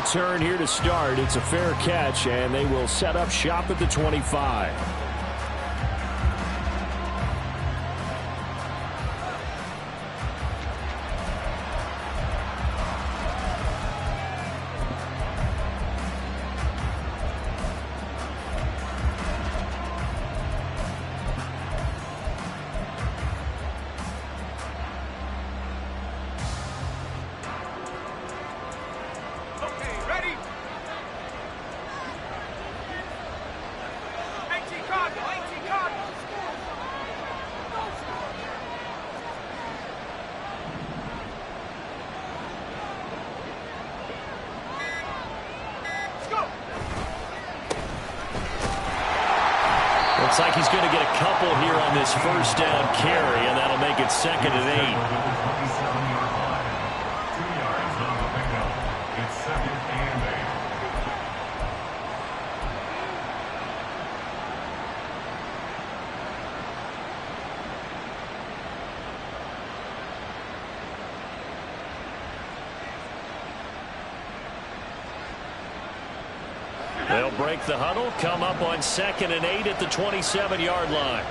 return here to start. It's a fair catch, and they will set up shop at the 25. Looks like he's going to get a couple here on this first down carry, and that'll make it 2nd and 8. They'll break the huddle, come up on 2nd and 8 at the 27-yard line.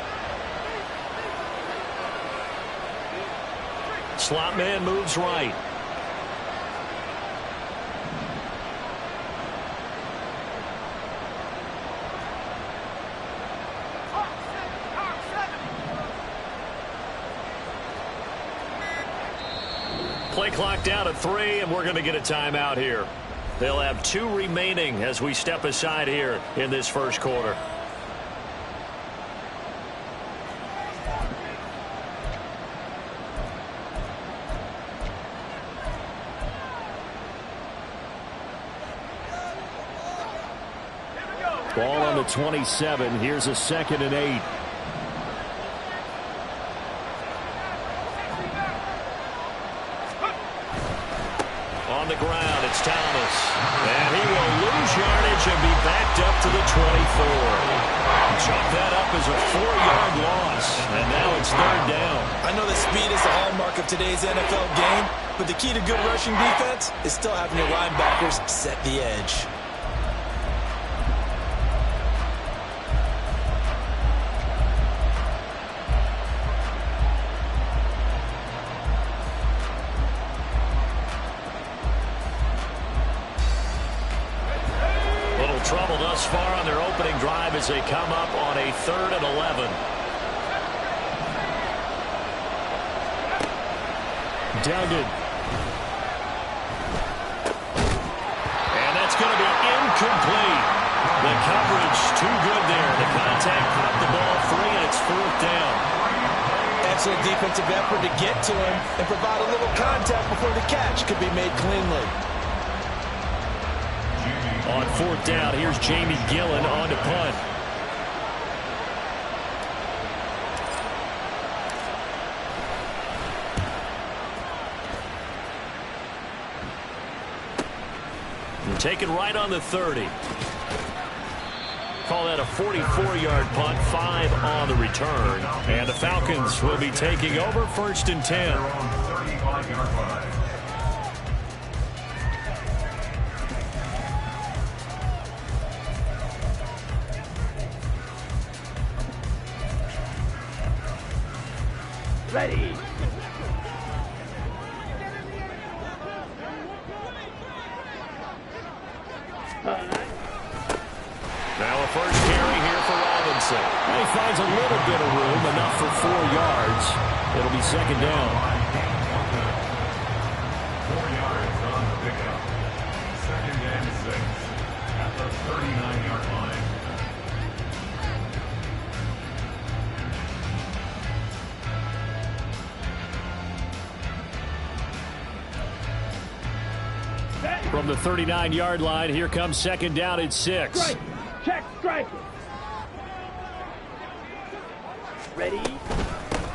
Slot man moves right. Play clock down at 3, and we're going to get a timeout here. They'll have 2 remaining as we step aside here in this first quarter. Ball on the 27. Here's a 2nd and 8. On the ground, it's Thomas. And he will lose yardage and be backed up to the 24. Chalk that up as a 4-yard loss. And now it's 3rd down. I know that speed is the hallmark of today's NFL game, but the key to good rushing defense is still having your linebackers set the edge. Trouble thus far on their opening drive as they come up on a 3rd and 11. Dowded. And that's going to be incomplete. The coverage too good there. The contact caught the ball free, and it's 4th down. Excellent defensive effort to get to him and provide a little contact before the catch could be made cleanly. On 4th down, here's Jamie Gillen on to punt. And take it right on the 30. Call that a 44-yard punt, 5 on the return. And the Falcons will be taking over 1st and 10. Ready. Now a first carry here for Robinson. And he finds a little bit of room, enough for 4 yards. It'll be 2nd down. 4 yards on the pickup. 2nd and 6 at the 39-yard line. From the 39-yard line, here comes 2nd down at 6. Strike. Check, strike. Ready.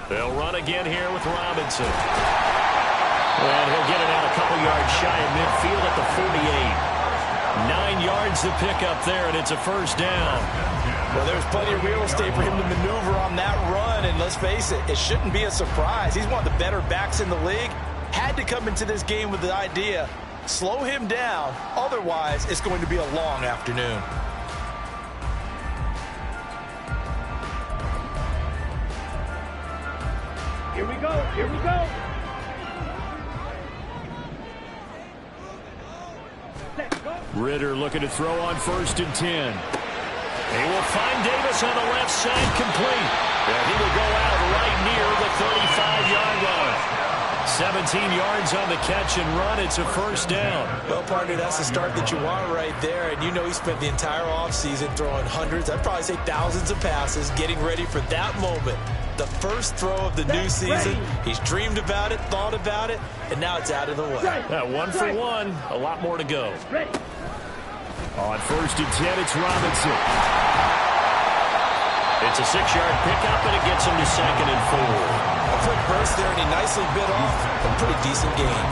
They'll run again here with Robinson. And he'll get it out a couple yards shy of midfield at the 48. 9 yards to pick up there, and it's a 1st down. Well, there's plenty of real estate for him to maneuver on that run, and let's face it, it shouldn't be a surprise. He's one of the better backs in the league. Had to come into this game with the idea Slow him down. Otherwise, it's going to be a long afternoon. Here we go. Here we go. Set, go. Ritter looking to throw on 1st and 10. He will find Davis on the left side, complete. And he will go out right near the 35-yard line. 17 yards on the catch and run. It's a 1st down. Well, partner, that's the start that you want right there. And you know he spent the entire offseason throwing hundreds, I'd probably say thousands of passes, getting ready for that moment. The first throw of the new season. He's dreamed about it, thought about it, and now it's out of the way. Yeah, 1 for 1. A lot more to go. Ready. On 1st and 10, it's Robinson. It's a 6-yard pickup, and it gets him to 2nd and 4. A quick burst there, and he nicely bit off a pretty decent gain.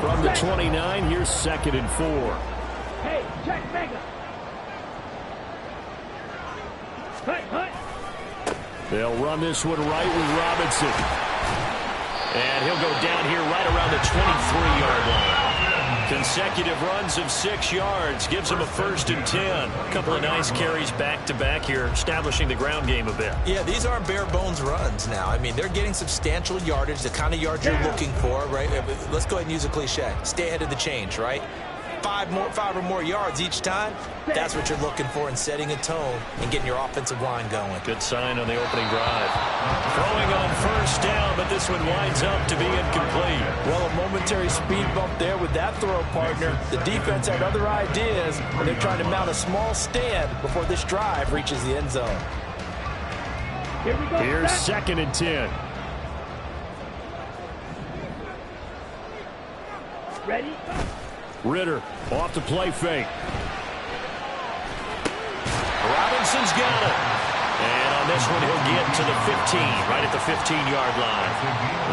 From the 29, here's 2nd and 4. Hey, check mega. Hut, hut. They'll run this one right with Robinson. And he'll go down here right around the 23-yard line. Consecutive runs of 6 yards gives him a 1st and 10. A couple of nice carries back-to-back here, establishing the ground game a bit. Yeah, these aren't bare-bones runs now. I mean, they're getting substantial yardage, the kind of yards you're looking for, right? Let's go ahead and use a cliche. Stay ahead of the change, right? 5 or more yards each time, that's what you're looking for in setting a tone and getting your offensive line going. Good sign on the opening drive. Throwing on 1st down, but this one winds up to be incomplete. Well, a momentary speed bump there with that throw, partner. The defense had other ideas, and they're trying to mount a small stand before this drive reaches the end zone. Here we go. Here's 2nd and 10. Ready. Ritter off the play fake. Robinson's got it. And on this one, he'll get to the 15, right at the 15-yard line.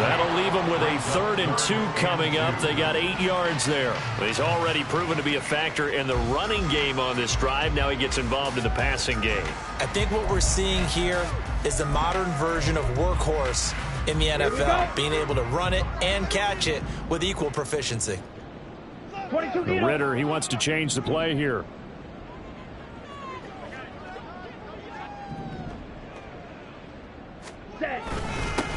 That'll leave him with a 3rd and 2 coming up. They got 8 yards there. But he's already proven to be a factor in the running game on this drive. Now he gets involved in the passing game. I think what we're seeing here is the modern version of workhorse in the NFL, being able to run it and catch it with equal proficiency. Ritter, he wants to change the play here. Set.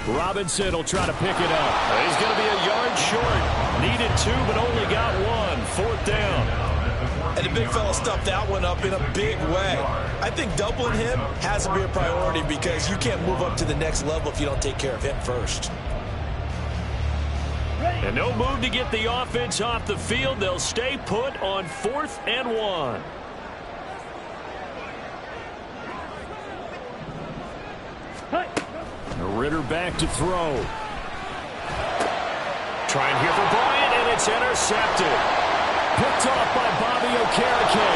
Robinson will try to pick it up. He's going to be a yard short. Needed 2, but only got 1. 4th down. And the big fella stuffed that one up in a big way. I think doubling him has to be a priority because you can't move up to the next level if you don't take care of him first. And no move to get the offense off the field. They'll stay put on 4th and 1. Ritter back to throw. Trying here for Bryant, and it's intercepted. Picked off by Bobby Okereke.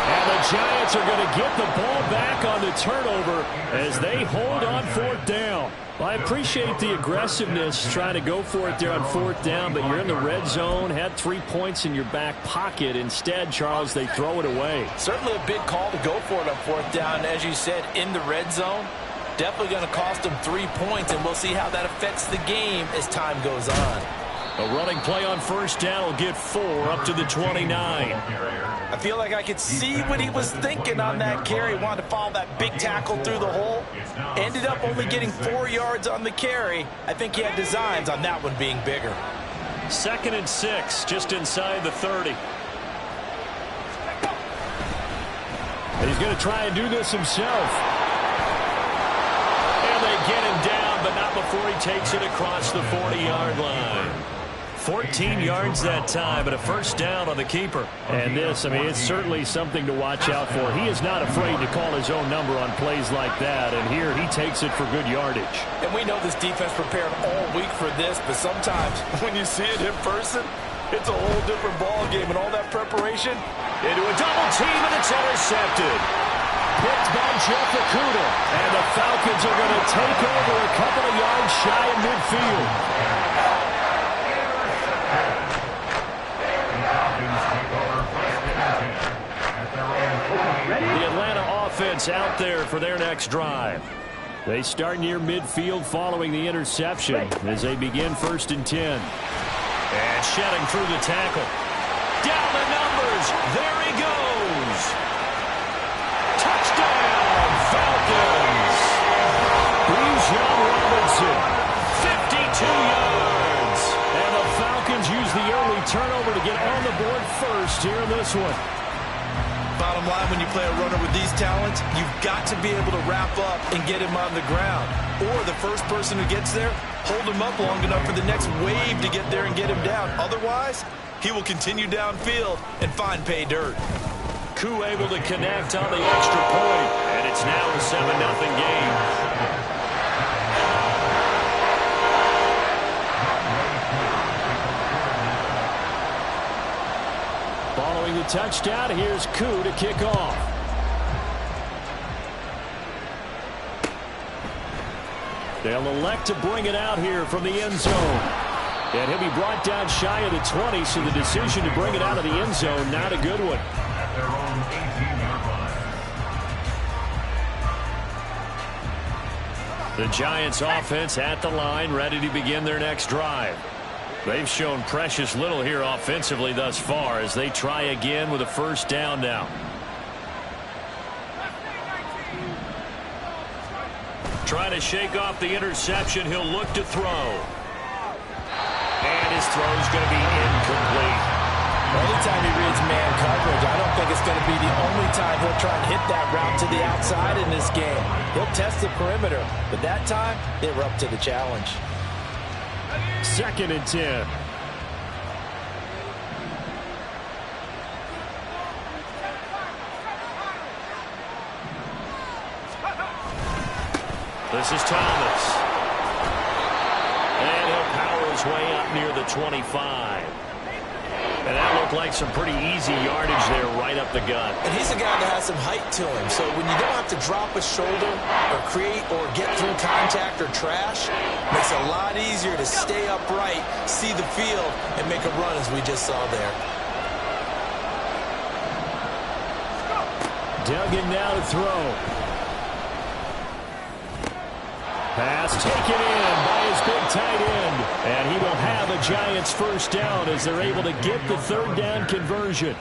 And the Giants are going to get the ball back on the turnover as they hold on 4th down. Well, I appreciate the aggressiveness trying to go for it there on 4th down, but you're in the red zone, had 3 points in your back pocket. Instead, Charles, they throw it away. Certainly a big call to go for it on 4th down. As you said, in the red zone, definitely going to cost them 3 points, and we'll see how that affects the game as time goes on. A running play on 1st down will get 4 up to the 29. I feel like I could see what he was thinking on that carry. Wanted to follow that big tackle through the hole. Ended up only getting 4 yards on the carry. I think he had designs on that one being bigger. 2nd and 6, just inside the 30. He's going to try and do this himself. And they get him down, but not before he takes it across the 40-yard line. 14 yards that time, and a 1st down on the keeper. And this, I mean, it's certainly something to watch out for. He is not afraid to call his own number on plays like that, and here he takes it for good yardage. And we know this defense prepared all week for this, but sometimes when you see it in person, it's a whole different ball game, and all that preparation into a double team, and it's intercepted. Picked by Jeff Okuda, and the Falcons are going to take over a couple of yards shy of midfield. The Atlanta offense out there for their next drive. They start near midfield following the interception as they begin 1st and 10. And shedding through the tackle. Down the numbers. There he goes. Touchdown, Falcons. Bijan Robinson. 52 yards. And the Falcons use the early turnover to get on the board first here in this one. Bottom line, when you play a runner with these talents, you've got to be able to wrap up and get him on the ground. Or the first person who gets there, hold him up long enough for the next wave to get there and get him down. Otherwise, he will continue downfield and find pay dirt. Koo able to connect on the extra point, and it's now a 7-0 game. Following the touchdown, here's Koo to kick off. They'll elect to bring it out here from the end zone. And he'll be brought down shy of the 20, so the decision to bring it out of the end zone, not a good one. At their own 18-yard line. The Giants offense at the line, ready to begin their next drive. They've shown precious little here offensively thus far as they try again with a 1st down now. Trying to shake off the interception. He'll look to throw. And his throw's going to be incomplete. Only time he reads man coverage, I don't think it's going to be the only time he'll try and hit that route to the outside in this game. He'll test the perimeter, but that time, they were up to the challenge. 2nd and 10. This is Thomas. And he'll power his way up near the 25. And that looked like some pretty easy yardage there right up the gut. And he's a guy that has some height to him, so when you don't have to drop a shoulder or create or get through contact or trash, it makes it a lot easier to stay upright, see the field, and make a run as we just saw there. Duggan now to throw. Pass taken in by his big tight end. And he will have a Giants 1st down as they're able to get the 3rd down conversion.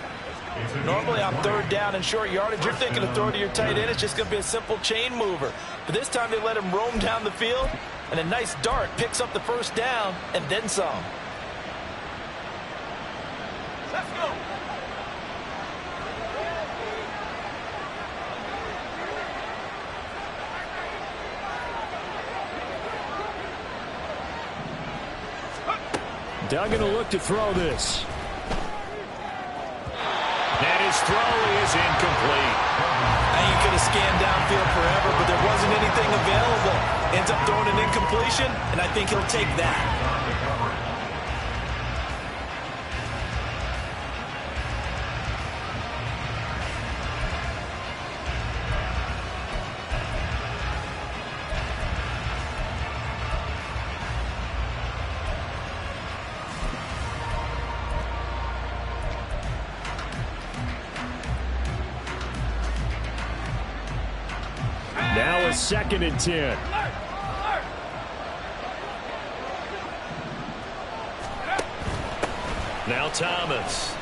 Normally on 3rd down and short yardage, you're thinking of throw to your tight end. It's just going to be a simple chain mover. But this time they let him roam down the field, and a nice dart picks up the 1st down and then some. Let's go. Duggan will look to throw this. And his throw is incomplete. Now you could have scanned downfield forever, but there wasn't anything available. Ends up throwing an incompletion, and I think he'll take that. Now a 2nd and 10. Now Thomas.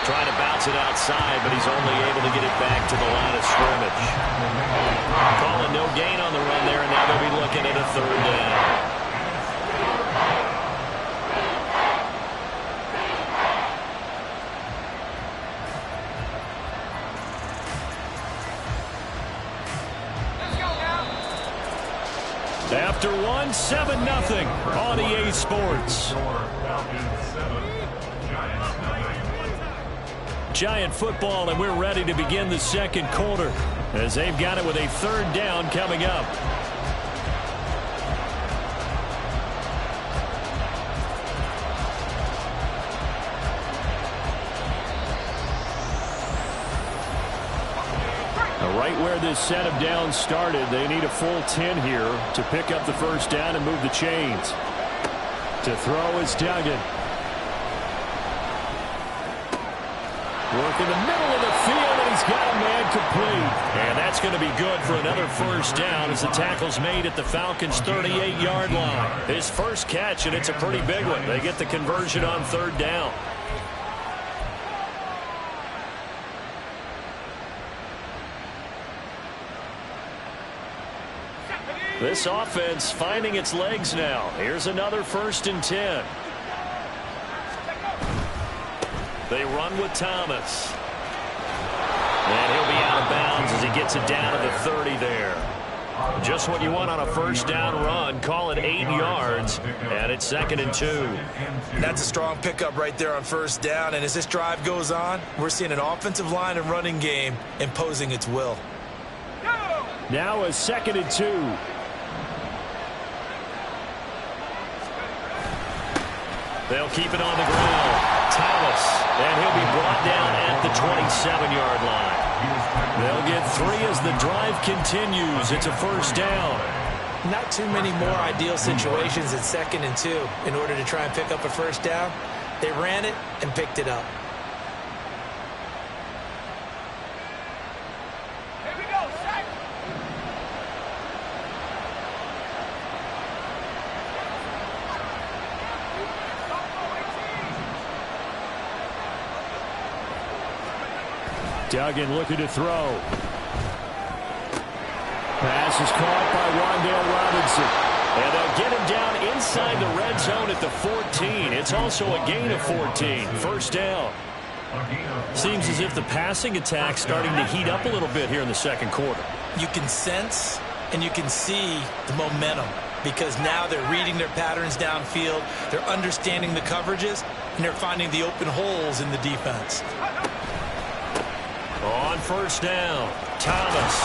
Trying to bounce it outside, but he's only able to get it back to the line of scrimmage. Calling no gain on the run there, and now they'll be looking at a 3rd down. After one, 7-0 on EA Sports. Giant football, and we're ready to begin the 2nd quarter as they've got it with a 3rd down coming up. Right where this set of downs started, they need a full 10 here to pick up the 1st down and move the chains. To throw is Duggan. Work in the middle of the field, and And he's got a man complete. And that's going to be good for another first down as the tackle's made at the Falcons' 38-yard line. His first catch, and it's a pretty big one. They get the conversion on third down. This offense finding its legs now. Here's another 1st and 10. They run with Thomas. And he'll be out of bounds as he gets it down to the 30 there. Just what you want on a first down run. Call it 8 yards, and it's 2nd and 2. That's a strong pickup right there on first down, and as this drive goes on, we're seeing an offensive line and running game imposing its will. Now a 2nd and 2. They'll keep it on the ground. Thomas, and he'll be brought down at the 27-yard line. They'll get 3 as the drive continues. It's a first down. Not too many more ideal situations at 2nd and 2 in order to try and pick up a first down. They ran it and picked it up. Duggan looking to throw. Pass is caught by Rondale Robinson. And they'll get him down inside the red zone at the 14. It's also a gain of 14. First down. Seems as if the passing attack's starting to heat up a little bit here in the second quarter. You can sense and you can see the momentum because now they're reading their patterns downfield. They're understanding the coverages, and they're finding the open holes in the defense. On first down, Thomas.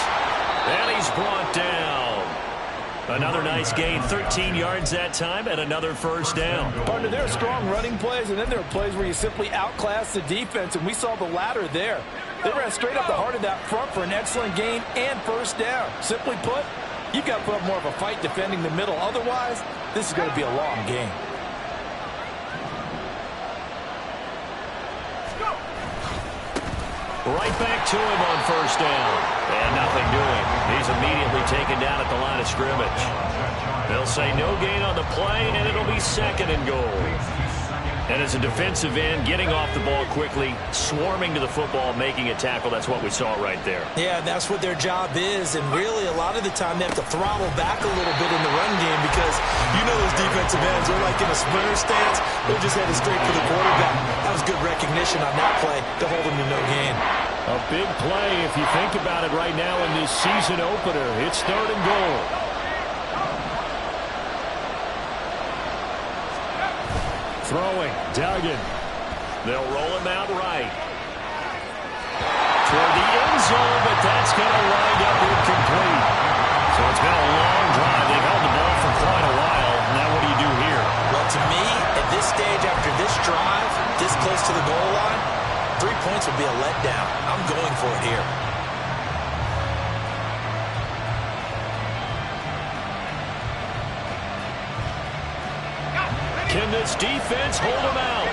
And he's brought down. Another nice gain, 13 yards that time, and another first down. Partner, there are strong running plays, and then there are plays where you simply outclass the defense, and we saw the latter there. They ran straight up the heart of that front for an excellent gain and first down. Simply put, you've got to put up more of a fight defending the middle. Otherwise, this is going to be a long game. Right back to him on first down. And nothing doing. He's immediately taken down at the line of scrimmage. They'll say no gain on the play, and it'll be 2nd and goal. And as a defensive end, getting off the ball quickly, swarming to the football, making a tackle, that's what we saw right there. Yeah, that's what their job is, and really a lot of the time they have to throttle back a little bit in the run game because you know those defensive ends, they're like in a sprinter stance. They're just headed straight for the quarterback. That was good recognition on that play to hold them to no gain. A big play if you think about it right now in this season opener. It's 3rd and goal. Throwing, Duggan. They'll roll him out right. Toward the end zone, but that's going to wind up incomplete. So it's been a long drive. They've held the ball for quite a while. Now what do you do here? Well, to me, at this stage, after this drive, this close to the goal line, 3 points would be a letdown. I'm going for it here. Can this defense hold him out?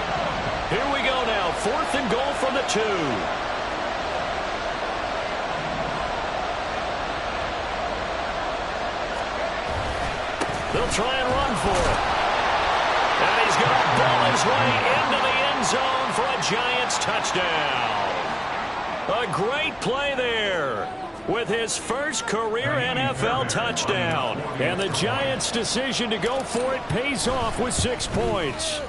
Here we go now. 4th and goal from the 2. They'll try and run for it. And he's going to ball his way into the end zone for a Giants touchdown. A great play there with his first career NFL touchdown. And the Giants' decision to go for it pays off with 6 points.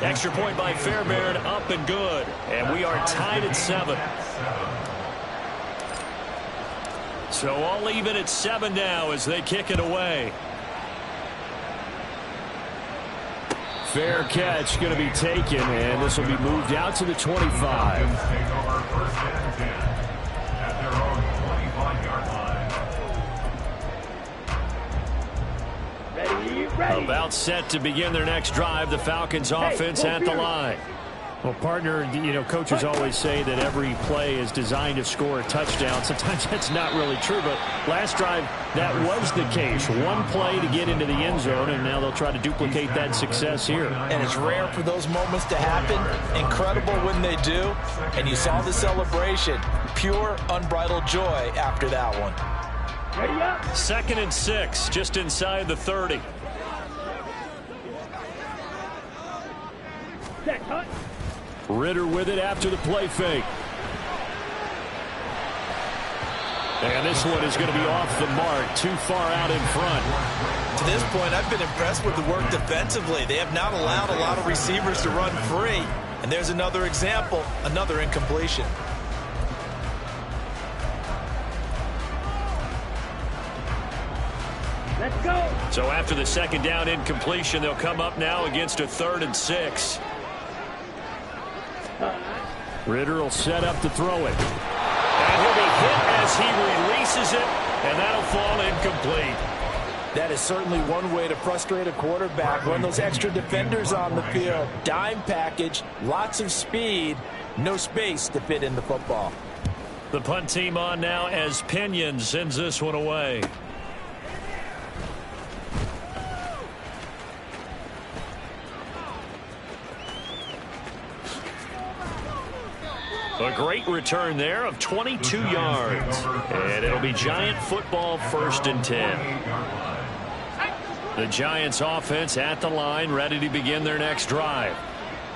Extra point by Fairbairn, up and good. And we are tied at 7. So I'll leave it at 7 now as they kick it away. Fair catch going to be taken, and this will be moved out to the 25. Ready. About set to begin their next drive, the Falcons offense at the line. Well, partner, you know, coaches always say that every play is designed to score a touchdown. Sometimes that's not really true, but last drive, that was the case. One play to get into the end zone, and now they'll try to duplicate that success here. And it's rare for those moments to happen. Incredible when they do. And you saw the celebration. Pure, unbridled joy after that one. Ready up. 2nd and 6, just inside the 30. Set, hut. Ritter with it after the play fake. And this one is going to be off the mark, too far out in front. To this point, I've been impressed with the work defensively. They have not allowed a lot of receivers to run free. And there's another example, another incompletion. Let's go. So after the 2nd down incompletion, they'll come up now against a 3rd and 6. Ritter will set up to throw it. And he'll be hit as he releases it, and that'll fall incomplete. That is certainly one way to frustrate a quarterback. Run those extra defenders on the field. Dime package, lots of speed, no space to fit in the football. The punt team on now as Pinion sends this one away. A great return there of 22 yards. And it'll be Giant football, 1st and 10. The Giants offense at the line, ready to begin their next drive.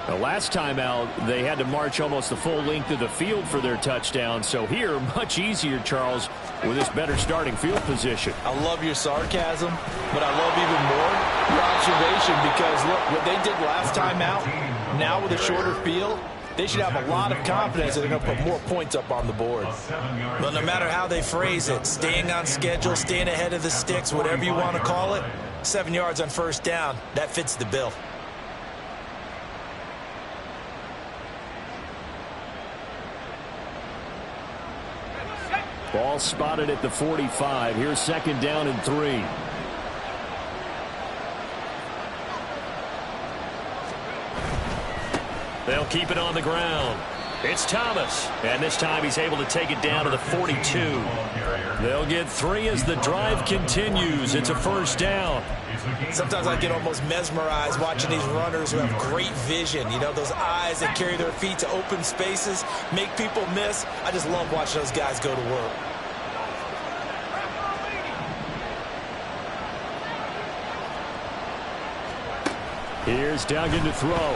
The last time out, they had to march almost the full length of the field for their touchdown. So here, much easier, Charles, with this better starting field position. I love your sarcasm, but I love even more your observation because, look, what they did last time out, now with a shorter field, they should have a lot of confidence that they're going to put more points up on the board. Well, no matter how they phrase it, staying on schedule, staying ahead of the sticks, whatever you want to call it, 7 yards on 1st down, that fits the bill. Ball spotted at the 45. Here's 2nd down and 3. They'll keep it on the ground. It's Thomas. And this time he's able to take it down to the 42. They'll get 3 as the drive continues. It's a 1st down. Sometimes I get almost mesmerized watching these runners who have great vision. You know, those eyes that carry their feet to open spaces, make people miss. I just love watching those guys go to work. Here's Duggan to throw.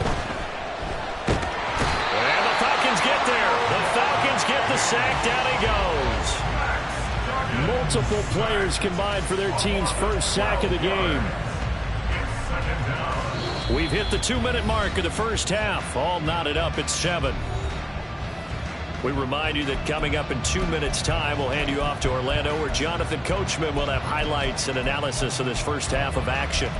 And the Falcons get there. The Falcons get the sack. Down he goes. Multiple players combined for their team's 1st sack of the game. We've hit the 2-minute mark of the 1st half. All knotted up at 7. We remind you that coming up in 2 minutes' time, we'll hand you off to Orlando, where Jonathan Coachman will have highlights and analysis of this 1st half of action.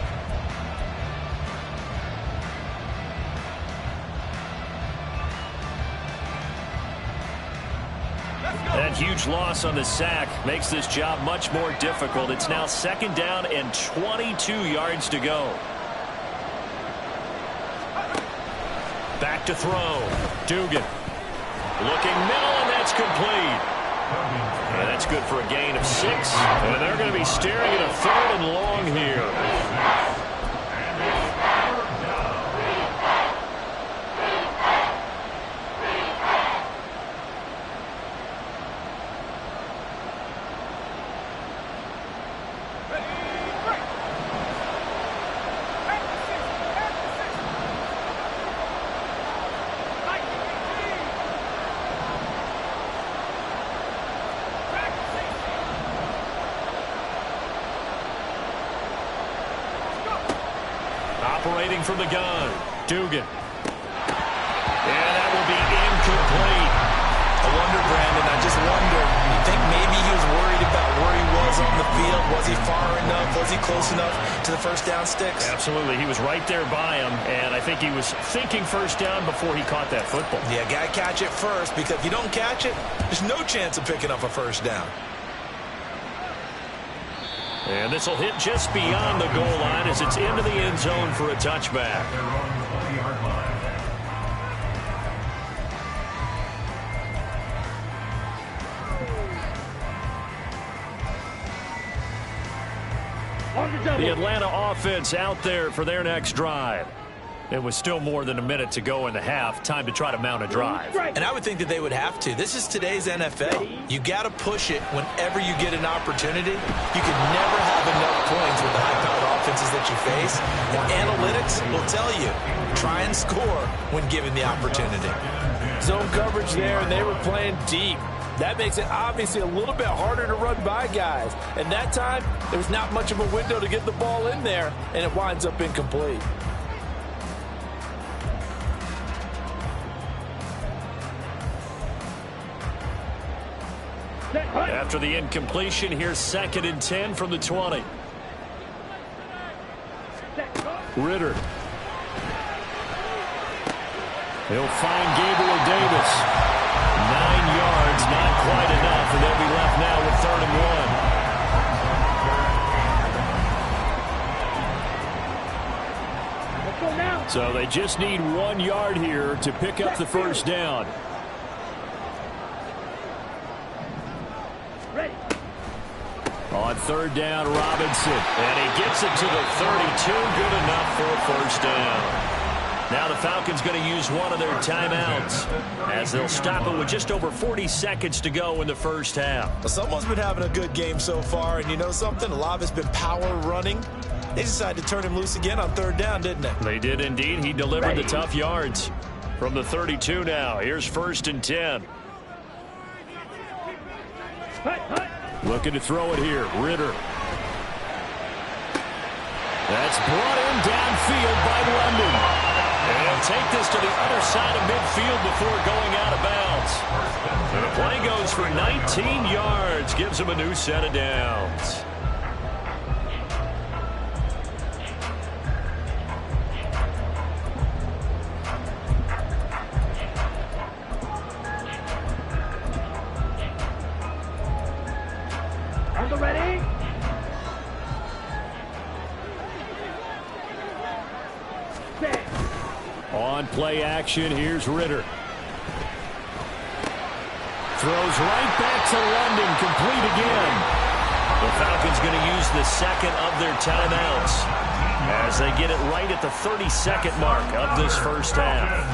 That huge loss on the sack makes this job much more difficult. It's now 2nd down and 22 yards to go. Back to throw. Dugan. Looking middle, and that's complete. And that's good for a gain of 6. And they're going to be staring at a 3rd and long here. Operating from the gun, Dugan. And that will be incomplete. I wonder, Brandon, I just wonder, you think maybe he was worried about where he was on the field? Was he far enough? Was he close enough to the 1st down sticks? Absolutely. He was right there by him, and I think he was thinking 1st down before he caught that football. Yeah, got to catch it first, because if you don't catch it, there's no chance of picking up a 1st down. And this will hit just beyond the goal line as it's into the end zone for a touchback. The Atlanta offense out there for their next drive. It was still more than a minute to go in the half. Time to try to mount a drive. And I would think that they would have to. This is today's NFL. You got to push it whenever you get an opportunity. You can never have enough points with the high-powered offenses that you face. And analytics will tell you, try and score when given the opportunity. Zone coverage there, and they were playing deep. That makes it obviously a little bit harder to run by guys. And that time, there was not much of a window to get the ball in there, and it winds up incomplete. After the incompletion, here's 2nd and 10 from the 20. Ritter. He'll find Gabriel Davis. 9 yards, not quite enough, and they'll be left now with 3rd and 1. So they just need 1 yard here to pick up the first down. On 3rd down, Robinson. And he gets it to the 32. Good enough for a first down. Now the Falcons going to use one of their timeouts as they'll stop it with just over 40 seconds to go in the first half. Well, someone's been having a good game so far, and you know something? A lot of it's been power running. They decided to turn him loose again on 3rd down, didn't they? They did indeed. He delivered the tough yards. From the 32 now, here's 1st and 10. Looking to throw it here. Ritter. That's brought in downfield by London. And he'll take this to the other side of midfield before going out of bounds. And the play goes for 19 yards. Gives him a new set of downs. Ready? On play action, here's Ritter. Throws right back to London, complete again. The Falcons going to use the 2nd of their timeouts as they get it right at the 32nd mark of this first half.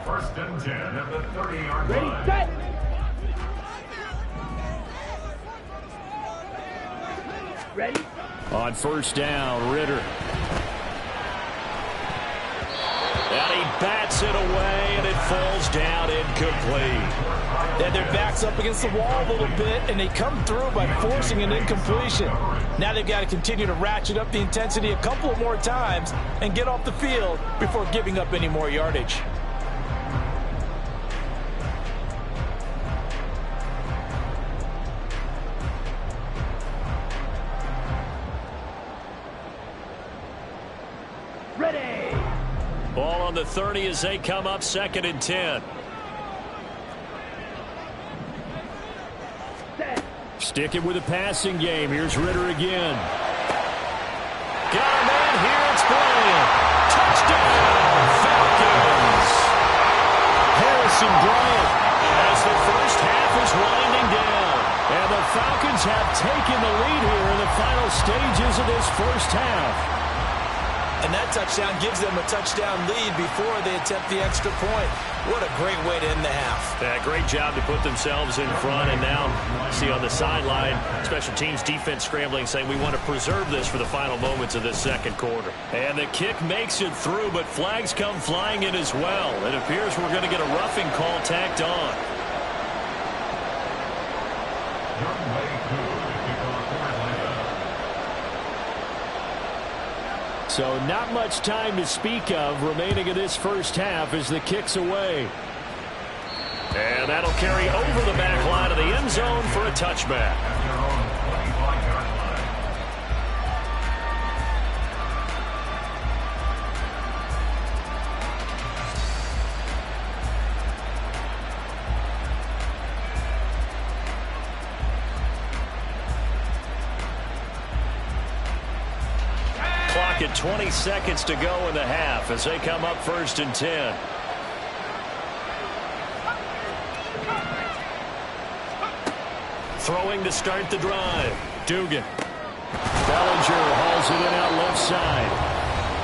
1st and 10 at the 30-yard Ready, line. set. Ready? On 1st down, Ritter. And he bats it away, and it falls down incomplete. They had their backs up against the wall a little bit, and they come through by forcing an incompletion. Now they've got to continue to ratchet up the intensity a couple of more times and get off the field before giving up any more yardage. Ready. Ball on the 30 as they come up 2nd and 10. Set. Sticking with the passing game. Here's Ritter again. Got a man here. It's Bryant. Touchdown, Falcons. Harrison Bryant as the first half is winding down. And the Falcons have taken the lead here in the final stages of this first half. And that touchdown gives them a touchdown lead before they attempt the extra point. What a great way to end the half. Yeah, great job to put themselves in front. And now, see on the sideline, special teams defense scrambling, saying we want to preserve this for the final moments of this 2nd quarter. And the kick makes it through, but flags come flying in as well. It appears we're going to get a roughing call tacked on. So not much time to speak of remaining in this first half as the kick's away. And that'll carry over the back line of the end zone for a touchback. Clock at 20 seconds to go in the half as they come up 1st and 10. Throwing to start the drive. Dugan. Bellinger hauls it in out left side.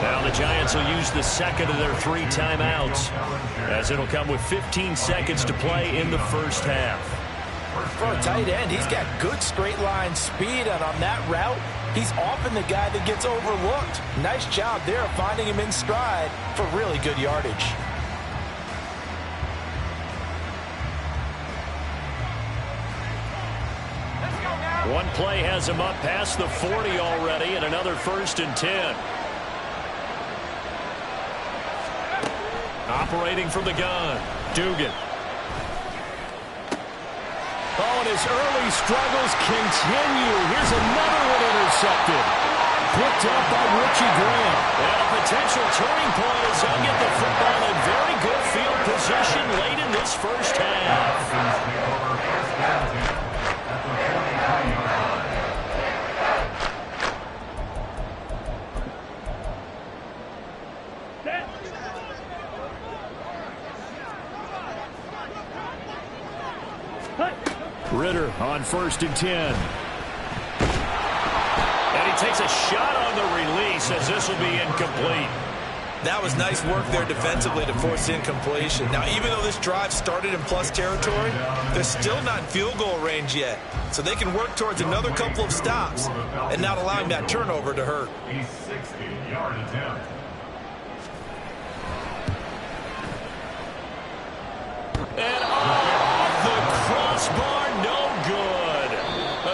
Now the Giants will use the second of their 3 timeouts, as it'll come with 15 seconds to play in the first half. For a tight end, he's got good straight line speed, and on that route, he's often the guy that gets overlooked. Nice job there of finding him in stride for really good yardage. One play has him up past the 40 already, and another 1st and 10. Operating from the gun, Dugan. Oh, and his early struggles continue. Here's another one intercepted. Picked up by Richie Graham. And a potential turning point as he'll get the football in very good field position late in this first half. Ritter on 1st and 10. And he takes a shot on the release as this will be incomplete. That was nice work there defensively to force incompletion. Now, even though this drive started in plus territory, they're still not in field goal range yet. So they can work towards another couple of stops and not allowing that turnover to hurt. A 60-yard attempt. And off the crossbar, no good.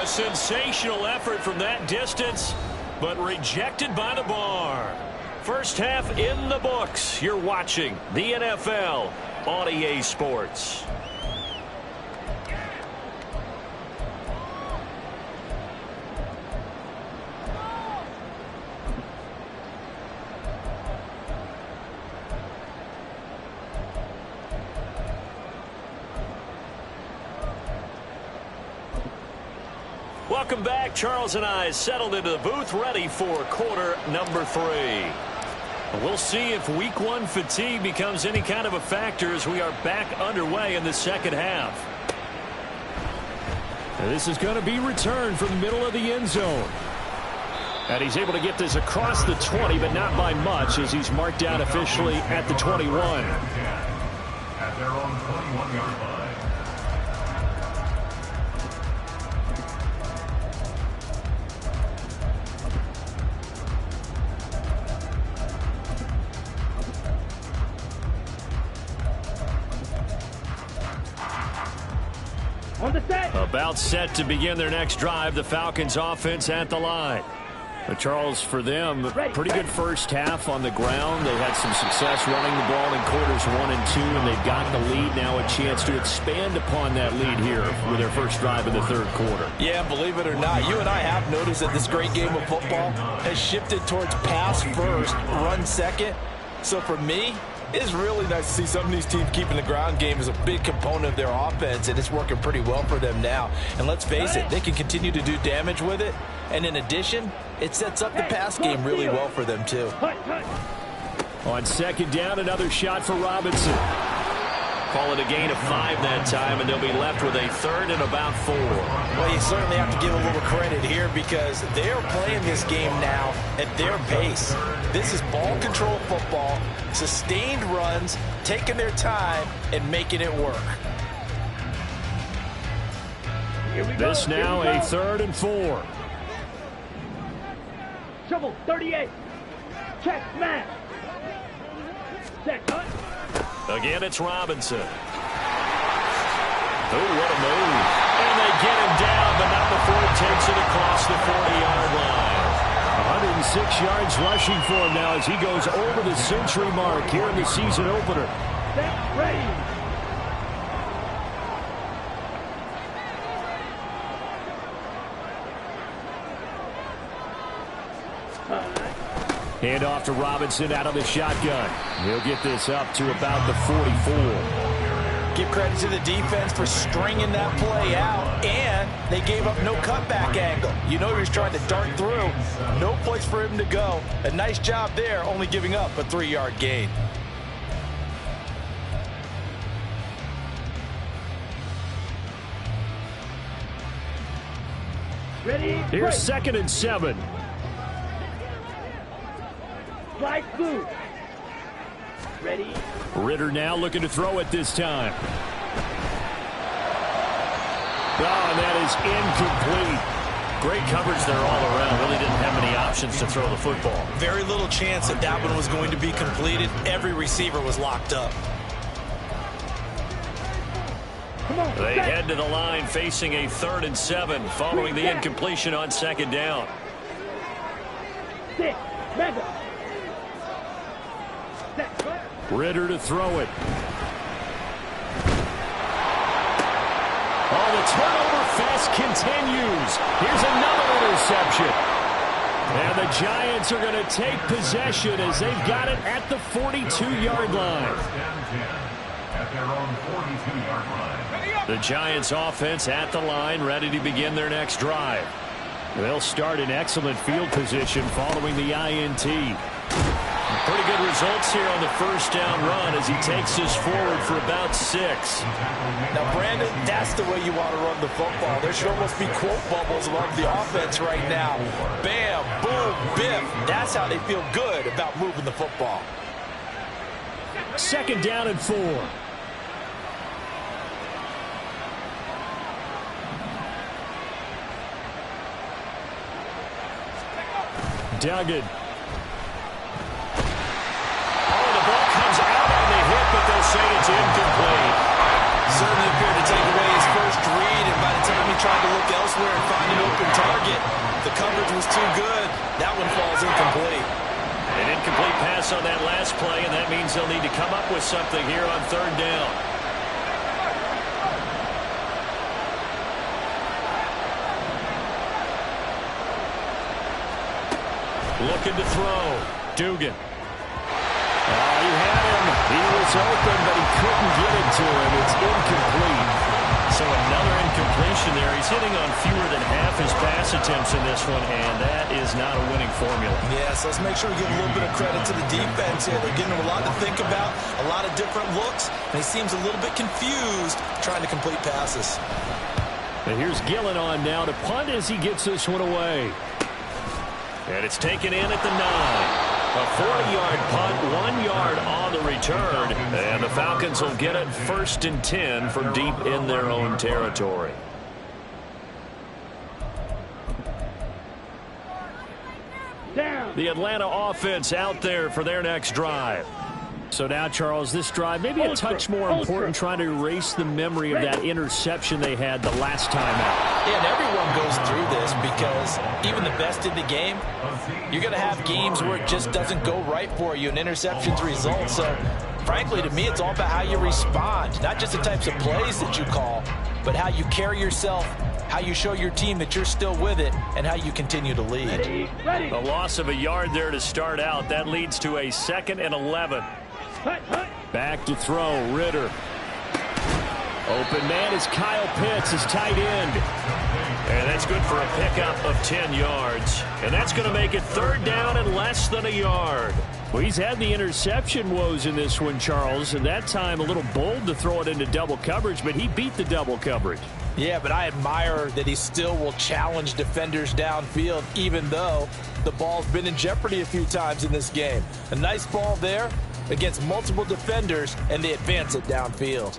A sensational effort from that distance, but rejected by the bar. First half in the books. You're watching the NFL on EA Sports. Welcome back. Charles and I settled into the booth, ready for quarter number 3. We'll see if week 1 fatigue becomes any kind of a factor as we are back underway in the second half. And this is going to be returned from the middle of the end zone. And he's able to get this across the 20, but not by much, as he's marked down officially at the 21. At their own 21-yard line. About set to begin their next drive, the Falcons offense at the line. But Charles, for them, pretty good first half on the ground. They had some success running the ball in quarters 1 and 2, and they've got the lead now, a chance to expand upon that lead here with their first drive in the 3rd quarter. Yeah, believe it or not, you and I have noticed that this great game of football has shifted towards pass first, run second. So for me, it's really nice to see some of these teams keeping the ground game as a big component of their offense, and it's working pretty well for them now. And let's face it, they can continue to do damage with it. And in addition, it sets up the pass game really well for them, too. On 2nd down, another shot for Robinson. Call it a gain of 5 that time, and they'll be left with a 3rd and about 4. Well, you certainly have to give a little credit here because they're playing this game now at their pace. This is ball control football, sustained runs, taking their time, and making it work. This now a 3rd and 4. Shovel 38. Check, smash. Set, cut. Again, it's Robinson. Oh, what a move. And they get him down, but not before he takes it across the 40-yard line. 106 yards rushing for him now as he goes over the century mark here in the season opener. Set, ready. Hand off to Robinson out of the shotgun. He'll get this up to about the 44. Give credit to the defense for stringing that play out, and they gave up no cutback angle. You know he was trying to dart through. No place for him to go. A nice job there, only giving up a 3-yard gain. Ready. Here's 2nd and 7. Slide smooth. Ready? Ritter now looking to throw it this time. Oh, and that is incomplete. Great coverage there all around. Really didn't have many options to throw the football. Very little chance that that one was going to be completed. Every receiver was locked up. They head to the line facing a 3rd and 7 following the incompletion on 2nd down. 6, mega. Ritter to throw it. Oh, the turnover fest continues. Here's another interception. And the Giants are going to take possession as they've got it at the 42-yard line. At their own 42-yard line. The Giants offense at the line, ready to begin their next drive. They'll start in excellent field position following the INT. Pretty good results here on the 1st down run as he takes us forward for about 6. Now, Brandon, that's the way you want to run the football. There should almost be quote bubbles among the offense right now. Bam, boom, biff. That's how they feel good about moving the football. 2nd down and 4. Duggan. Oh, the ball comes out on the hit, but they'll say it's incomplete. Certainly appeared to take away his first read, and by the time he tried to look elsewhere and find an open target, the coverage was too good. That one falls incomplete. An incomplete pass on that last play, and that means they'll need to come up with something here on 3rd down. Looking to throw. Dugan. Oh, he had him. He was open, but he couldn't get it to him. It's incomplete. So another incompletion there. He's hitting on fewer than half his pass attempts in this one, and that is not a winning formula. Yes, let's make sure we give a little bit of credit to the defense here. They're giving him a lot to think about, a lot of different looks, and he seems a little bit confused trying to complete passes. And here's Gillen on now to punt as he gets this one away. And it's taken in at the 9. A 40-yard punt, 1 yard on the return. And the Falcons will get it 1st and 10 from deep in their own territory. Down. The Atlanta offense out there for their next drive. So now, Charles, this drive maybe a touch more important, trying to erase the memory of that interception they had the last time out. Yeah, and everyone goes through this because even the best in the game, you're going to have games where it just doesn't go right for you, and interceptions result. So, frankly, to me, it's all about how you respond, not just the types of plays that you call, but how you carry yourself, how you show your team that you're still with it, and how you continue to lead. Ready. A loss of a yard there to start out. That leads to a 2nd and 11. Hut, hut. Back to throw, Ritter. Open man is Kyle Pitts, his tight end. And that's good for a pickup of 10 yards. And that's going to make it 3rd down and less than a yard. Well, he's had the interception woes in this one, Charles, and that time a little bold to throw it into double coverage, but he beat the double coverage. Yeah, but I admire that he still will challenge defenders downfield, even though the ball's been in jeopardy a few times in this game. A nice ball there against multiple defenders, and they advance it downfield.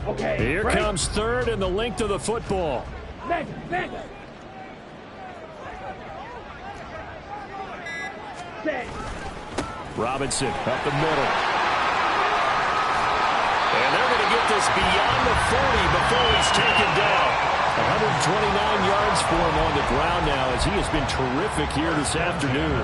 Okay. Here break. comes 3rd and the length of the football. Mega, mega. Set. Robinson up the middle. And they're going to get this beyond the 40 before he's taken down. 129 yards for him on the ground now as he has been terrific here this afternoon.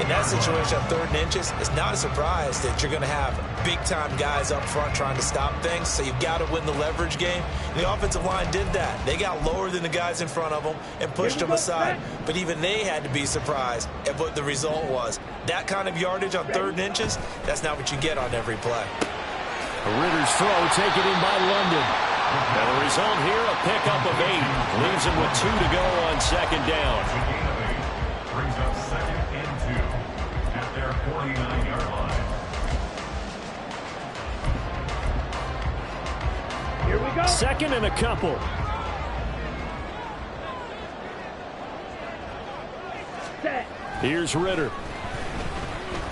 In that situation, on 3rd and inches, it's not a surprise that you're going to have big-time guys up front trying to stop things, so you've got to win the leverage game. And the offensive line did that. They got lower than the guys in front of them and pushed them aside. But even they had to be surprised at what the result was. That kind of yardage on 3rd and inches, that's not what you get on every play. Ritter's throw taken in by London. And the result here, a pickup of 8. Leaves him with 2 to go on 2nd down. Brings up 2nd and 2 at their 49-yard line. Here we 2nd and a couple. Set. Here's Ritter.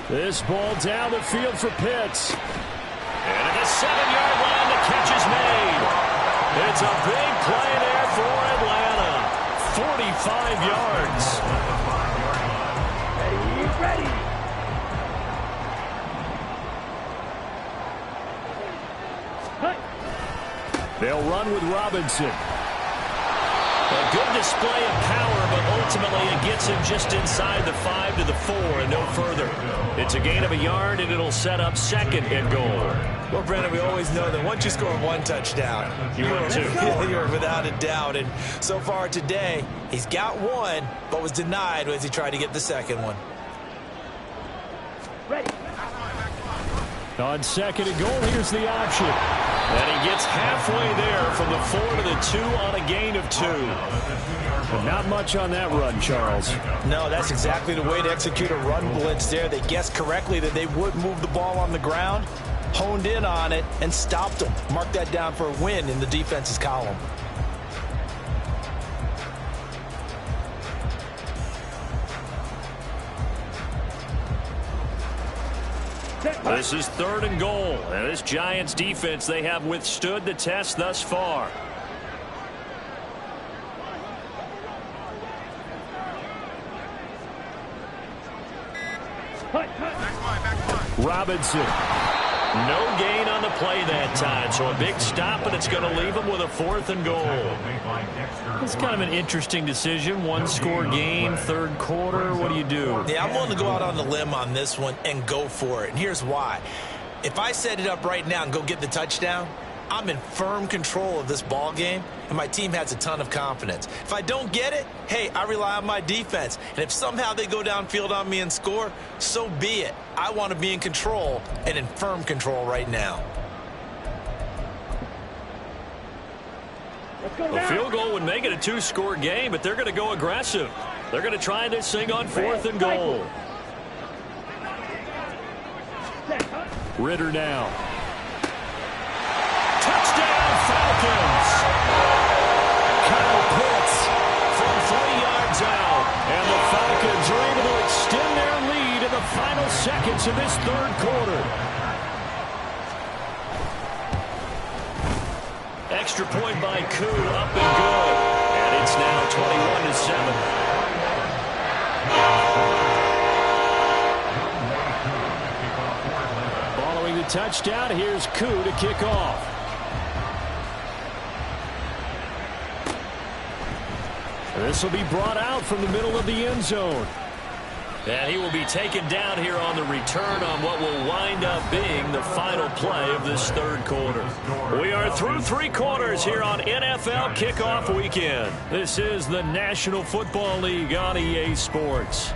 This ball down the field for Pitts. And at the 7-yard line, the catch is made. It's a big play there for Atlanta. 45 yards. Ready. Hut. They'll run with Robinson. A good display of power, but ultimately it gets him just inside the 5 to the 4 and no further. It's a gain of a yard, and it'll set up 2nd and goal. Well, Brandon, we always know that once you score 1 touchdown, You will too. You're without a doubt. And so far today, he's got 1, but was denied as he tried to get the 2nd one. Ready. On 2nd and goal, here's the option. And he gets halfway there from the 4 to the 2 on a gain of 2. But not much on that run, Charles. No, that's exactly the way to execute a run blitz there. They guessed correctly that they would move the ball on the ground, honed in on it, and stopped them. Mark that down for a win in the defense's column. This is 3rd and goal. And this Giants defense, they have withstood the test thus far. Hut. Hut. Robinson. No gain on the play that time, so a big stop, and it's going to leave them with a 4th and goal. It's kind of an interesting decision. 1-score game, 3rd quarter. What do you do? Yeah, I'm willing to go out on the limb on this one and go for it. And here's why. If I set it up right now and go get the touchdown, I'm in firm control of this ball game, and my team has a ton of confidence. If I don't get it, hey, I rely on my defense. And if somehow they go downfield on me and score, so be it. I want to be in control and in firm control right now. Let's go A now. field goal would make it a 2-score game, but they're going to go aggressive. They're going to try this thing on 4th and goal. Set. Hut. Ritter now. Touchdown, Falcons! Kyle Pitts. From 3 yards out. And the Falcons are able to extend their lead in the final seconds of this 3rd quarter. Extra point by Koo, up and good. And it's now 21-7. Following the touchdown, here's Koo to kick off. This will be brought out from the middle of the end zone. And he will be taken down here on the return on what will wind up being the final play of this 3rd quarter. We are through 3 quarters here on NFL Kickoff Weekend. This is the National Football League on EA Sports.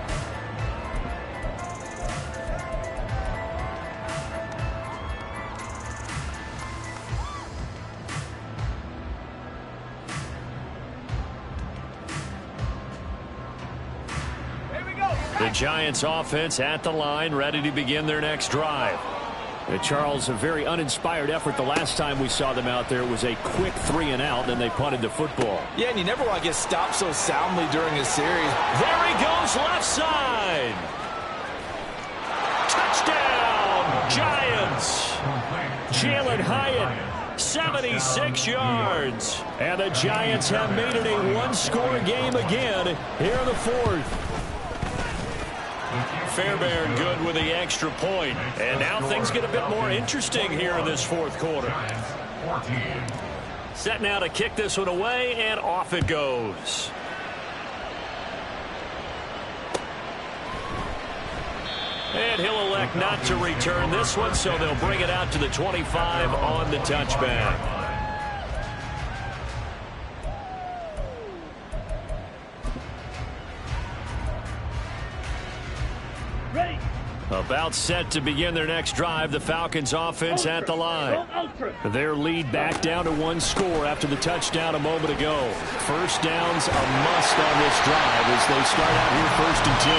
The Giants offense at the line, ready to begin their next drive. Charles, a very uninspired effort. The last time we saw them out there, it was a quick 3-and-out, then they punted the football. Yeah, and you never want to get stopped so soundly during a series. There he goes, left side. Touchdown, Giants. Jalen Hyatt, 76 yards. and the Giants have made it a 1-score game again here in the 4th. Fairbairn good with the extra point. And now things get a bit more interesting here in this 4th quarter. Set now to kick this one away, and off it goes. And he'll elect not to return this one, so they'll bring it out to the 25 on the touchback. Ready. About set to begin their next drive, the Falcons offense at the line. Ultra. Their lead back down to 1 score after the touchdown a moment ago. First down's a must on this drive as they start out here 1st and 10.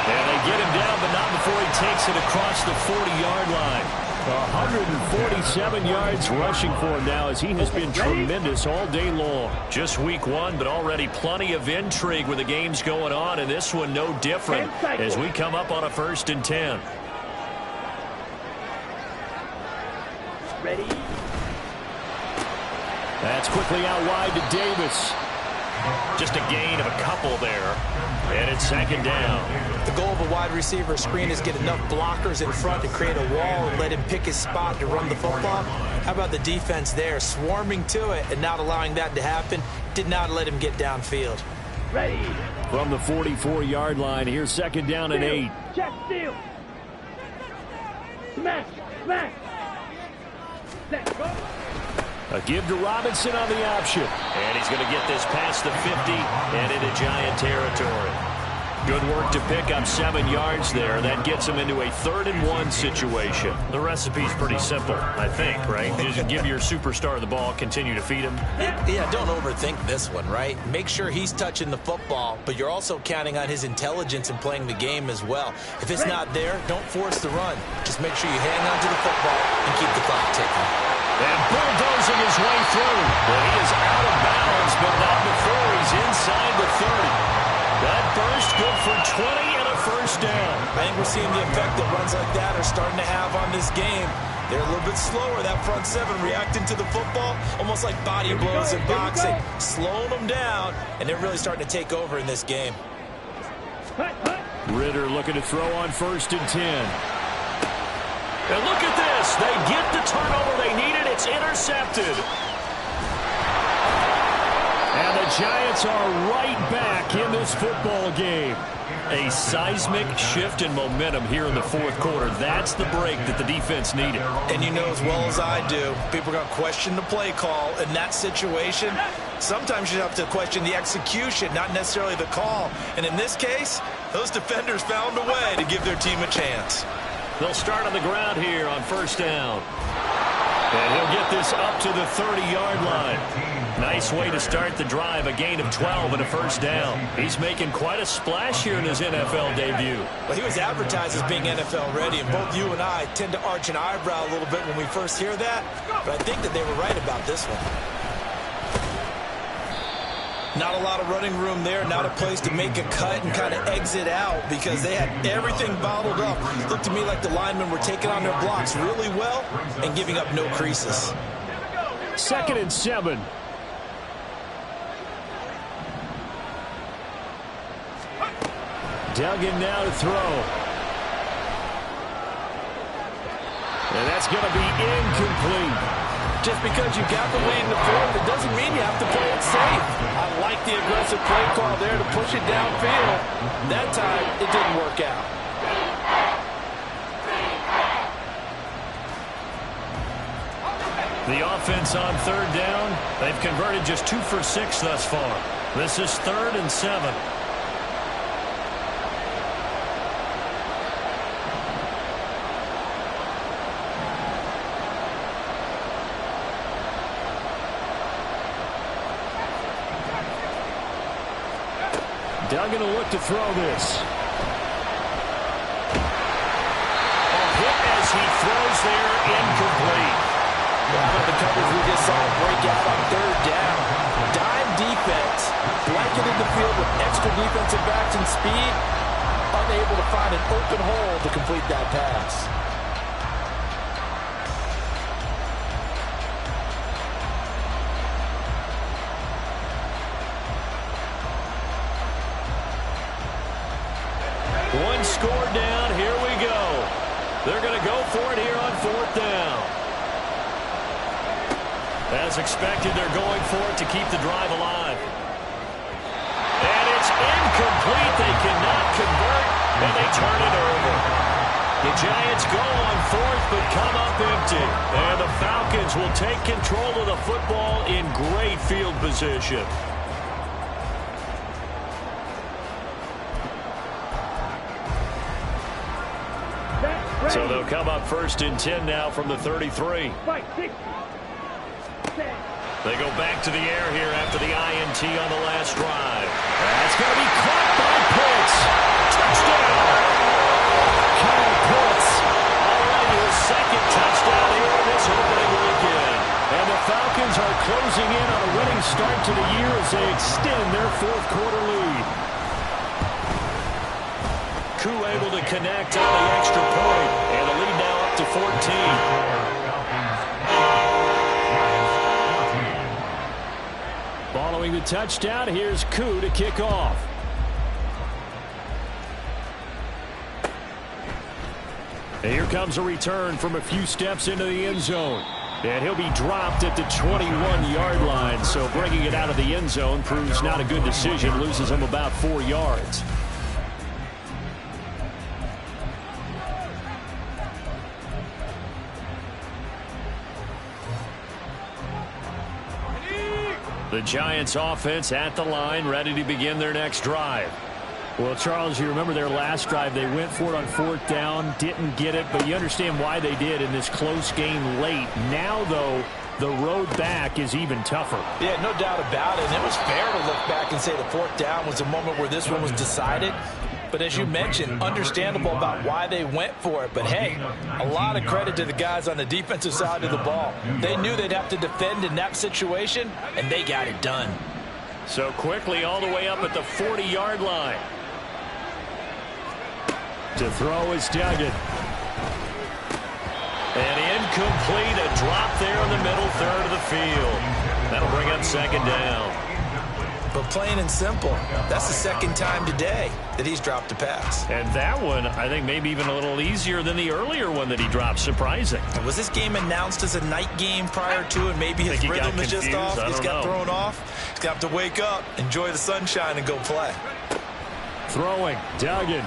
And they get him down, but not before he takes it across the 40-yard line. 147 yards rushing for him now, as he has been tremendous all day long. Just week one, but already plenty of intrigue with the games going on, and this one no different as we come up on a 1st and 10. Ready? That's quickly out wide to Davis. Just a gain of a couple there, and it's 2nd down. The goal of a wide receiver screen is get enough blockers in front to create a wall and let him pick his spot to run the football. How about the defense there, swarming to it and not allowing that to happen? Did not let him get downfield. Ready? From the 44-yard line, here's 2nd down and 8. Check, steal. Smash, smash. Let's go. A give to Robinson on the option. And he's going to get this past the 50 and into Giant territory. Good work to pick up 7 yards there. That gets him into a 3rd and 1 situation. The recipe's pretty simple, I think, right? Just give your superstar the ball, continue to feed him. Yeah, don't overthink this one, right? Make sure he's touching the football, but you're also counting on his intelligence in playing the game as well. If it's not there, don't force the run. Just make sure you hang on to the football and keep the clock ticking. And bulldozing his way through. Well, he is out of bounds, but not before he's inside the 30. That burst good for 20 and a 1st down. I think we're seeing the effect that runs like that are starting to have on this game. They're a little bit slower, that front 7, reacting to the football, almost like body blows in boxing, slowing them down, and they're really starting to take over in this game. Ritter looking to throw on 1st and 10. And look at this. They get the turnover they needed. It's intercepted. And the Giants are right back in this football game. A seismic shift in momentum here in the 4th quarter. That's the break that the defense needed. And you know as well as I do, people are going to question the play call in that situation. Sometimes you have to question the execution, not necessarily the call. And in this case, those defenders found a way to give their team a chance. They'll start on the ground here on 1st down. And he'll get this up to the 30-yard line. Nice way to start the drive, a gain of 12 and a 1st down. He's making quite a splash here in his NFL debut. Well, he was advertised as being NFL ready, and both you and I tend to arch an eyebrow a little bit when we first hear that, but I think that they were right about this one. Not a lot of running room there, not a place to make a cut and kind of exit out because they had everything bottled up. Looked to me like the linemen were taking on their blocks really well and giving up no creases. 2nd and 7. Duggan now to throw. And that's going to be incomplete. Just because you got the lead in the 4th, it doesn't mean you have to play it safe. I like the aggressive play call there to push it downfield. That time, it didn't work out. The offense on 3rd down, they've converted just 2 for 6 thus far. This is 3rd and 7. Duggan will look to throw this. A hit as he throws there, incomplete. The coverage we just saw break out on 3rd down. Dime defense, blanketed the field with extra defensive backs and speed, unable to find an open hole to complete that pass. One score down, here we go. They're going to go for it here on 4th down. As expected, they're going for it to keep the drive alive. And it's incomplete. They cannot convert, and they turn it over. The Giants go on 4th, but come up empty. And the Falcons will take control of the football in great field position. So they'll come up 1st and 10 now from the 33. They go back to the air here after the INT on the last drive. That's going to be caught by Pitts. Touchdown! Kyle Pitts, already his 2nd touchdown. opening weekend. And the Falcons are closing in on a winning start to the year as they extend their fourth-quarter lead. Koo able to connect on the extra point, and the lead now up to 14. Following the touchdown, here's Koo to kick off. And here comes a return from a few steps into the end zone. And he'll be dropped at the 21-yard line, so bringing it out of the end zone proves not a good decision, loses him about 4 yards. The Giants offense at the line, ready to begin their next drive. Well, Charles, you remember their last drive. They went for it on 4th down, didn't get it, but you understand why they did in this close game late. Now, though, the road back is even tougher. Yeah, no doubt about it. And it was fair to look back and say the 4th down was a moment where this one was decided. But as you mentioned, understandable about why they went for it. But, hey, a lot of credit to the guys on the defensive side of the ball. They knew they'd have to defend in that situation, and they got it done. So quickly all the way up at the 40-yard line. To throw is Duggan. And incomplete, a drop there in the middle third of the field. That'll bring up 2nd down. But plain and simple, that's the 2nd time today that he's dropped a pass. And that one, I think, maybe even a little easier than the earlier one that he dropped. Surprising. And was this game announced as a night game prior to, and maybe his rhythm is just off? He's got thrown off. He's got to wake up, enjoy the sunshine, and go play. Throwing, Duggan.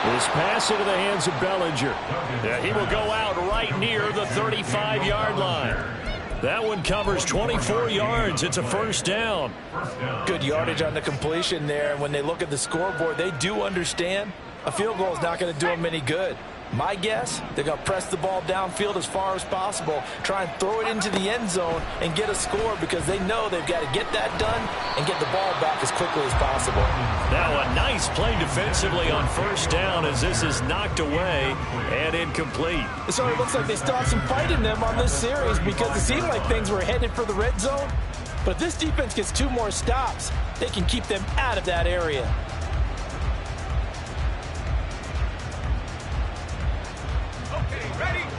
This pass into the hands of Bellinger. Yeah, he will go out right near the 35-yard line. That one covers 24 yards. It's a 1st down. Good yardage on the completion there. And when they look at the scoreboard, they do understand a field goal is not going to do them any good. My guess, they're going to press the ball downfield as far as possible, try and throw it into the end zone and get a score because they know they've got to get that done and get the ball back as quickly as possible. Now a nice play defensively on 1st down as this is knocked away and incomplete. It sort of looks like they still have some fight in them on this series because it seemed like things were headed for the red zone. But if this defense gets 2 more stops, they can keep them out of that area.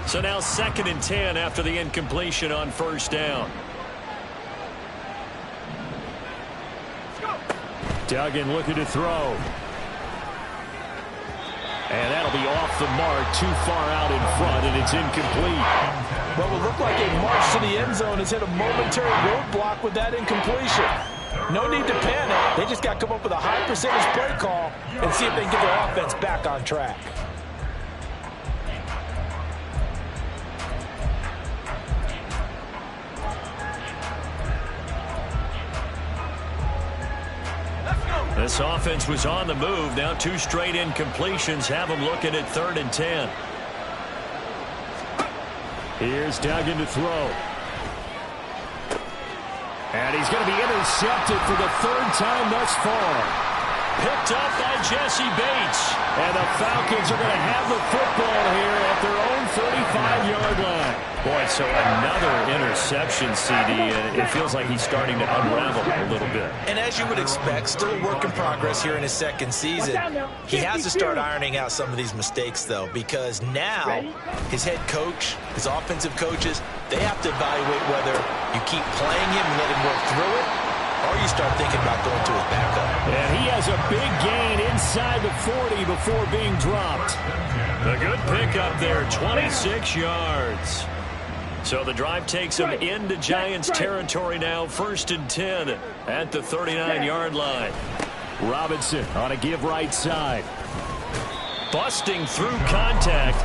So now 2nd and 10 after the incompletion on 1st down. Duggan looking to throw. And that'll be off the mark, too far out in front, and it's incomplete. What will look like a march to the end zone has hit a momentary roadblock with that incompletion. No need to panic. They just got to come up with a high percentage play call and see if they can get their offense back on track. This offense was on the move. Now 2 straight incompletions have them looking at 3rd and 10. Here's Duggan to throw. And he's going to be intercepted for the 3rd time thus far. Picked up by Jesse Bates. And the Falcons are going to have the football here at their own 45-yard line. Boy, so another interception, CD, and it feels like he's starting to unravel a little bit. And as you would expect, still a work in progress here in his 2nd season. He has to start ironing out some of these mistakes, though, because now his head coach, his offensive coaches, they have to evaluate whether you keep playing him and let him work through it, or you start thinking about going to his backup. And he has a big gain inside the 40 before being dropped. A good pickup there, 26 yards. So the drive takes him into Giants territory now, 1st and 10 at the 39-yard line. Robinson on a give right side. Busting through contact.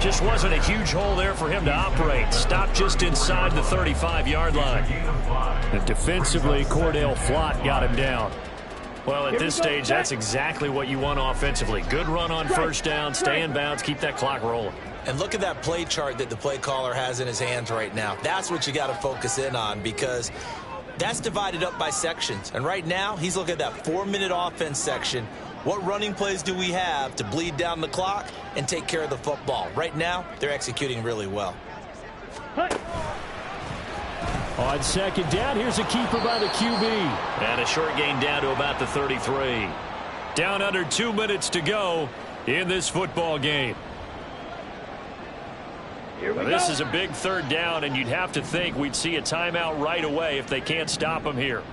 Just wasn't a huge hole there for him to operate. Stopped just inside the 35-yard line. And defensively, Cordell Flott got him down. Well, at this stage, that's exactly what you want offensively. Good run on 1st down, stay in bounds, keep that clock rolling. And look at that play chart that the play caller has in his hands right now. That's what you got to focus in on because that's divided up by sections. And right now, he's looking at that 4-minute offense section What running plays do we have to bleed down the clock and take care of the football? Right now, they're executing really well. On second down, here's a keeper by the QB. And a short gain down to about the 33. Down under 2 minutes to go in this football game. This is a big third down, and you'd have to think we'd see a timeout right away if they can't stop them here.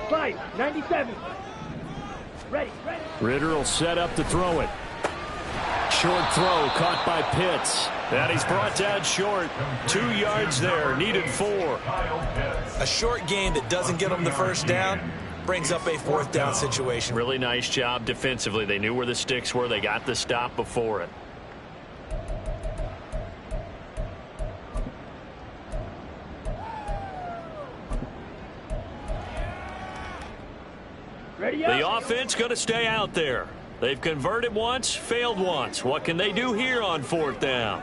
Five, 97. Ready. Ritter will set up to throw it. Short throw caught by Pitts. And he's brought down short. 2 yards there, needed 4. A short gain that doesn't get them the first down brings up a 4th down situation. Really nice job defensively. They knew where the sticks were. They got the stop before it. Ready up. The offense going to stay out there. They've converted once, failed once. What can they do here on 4th down?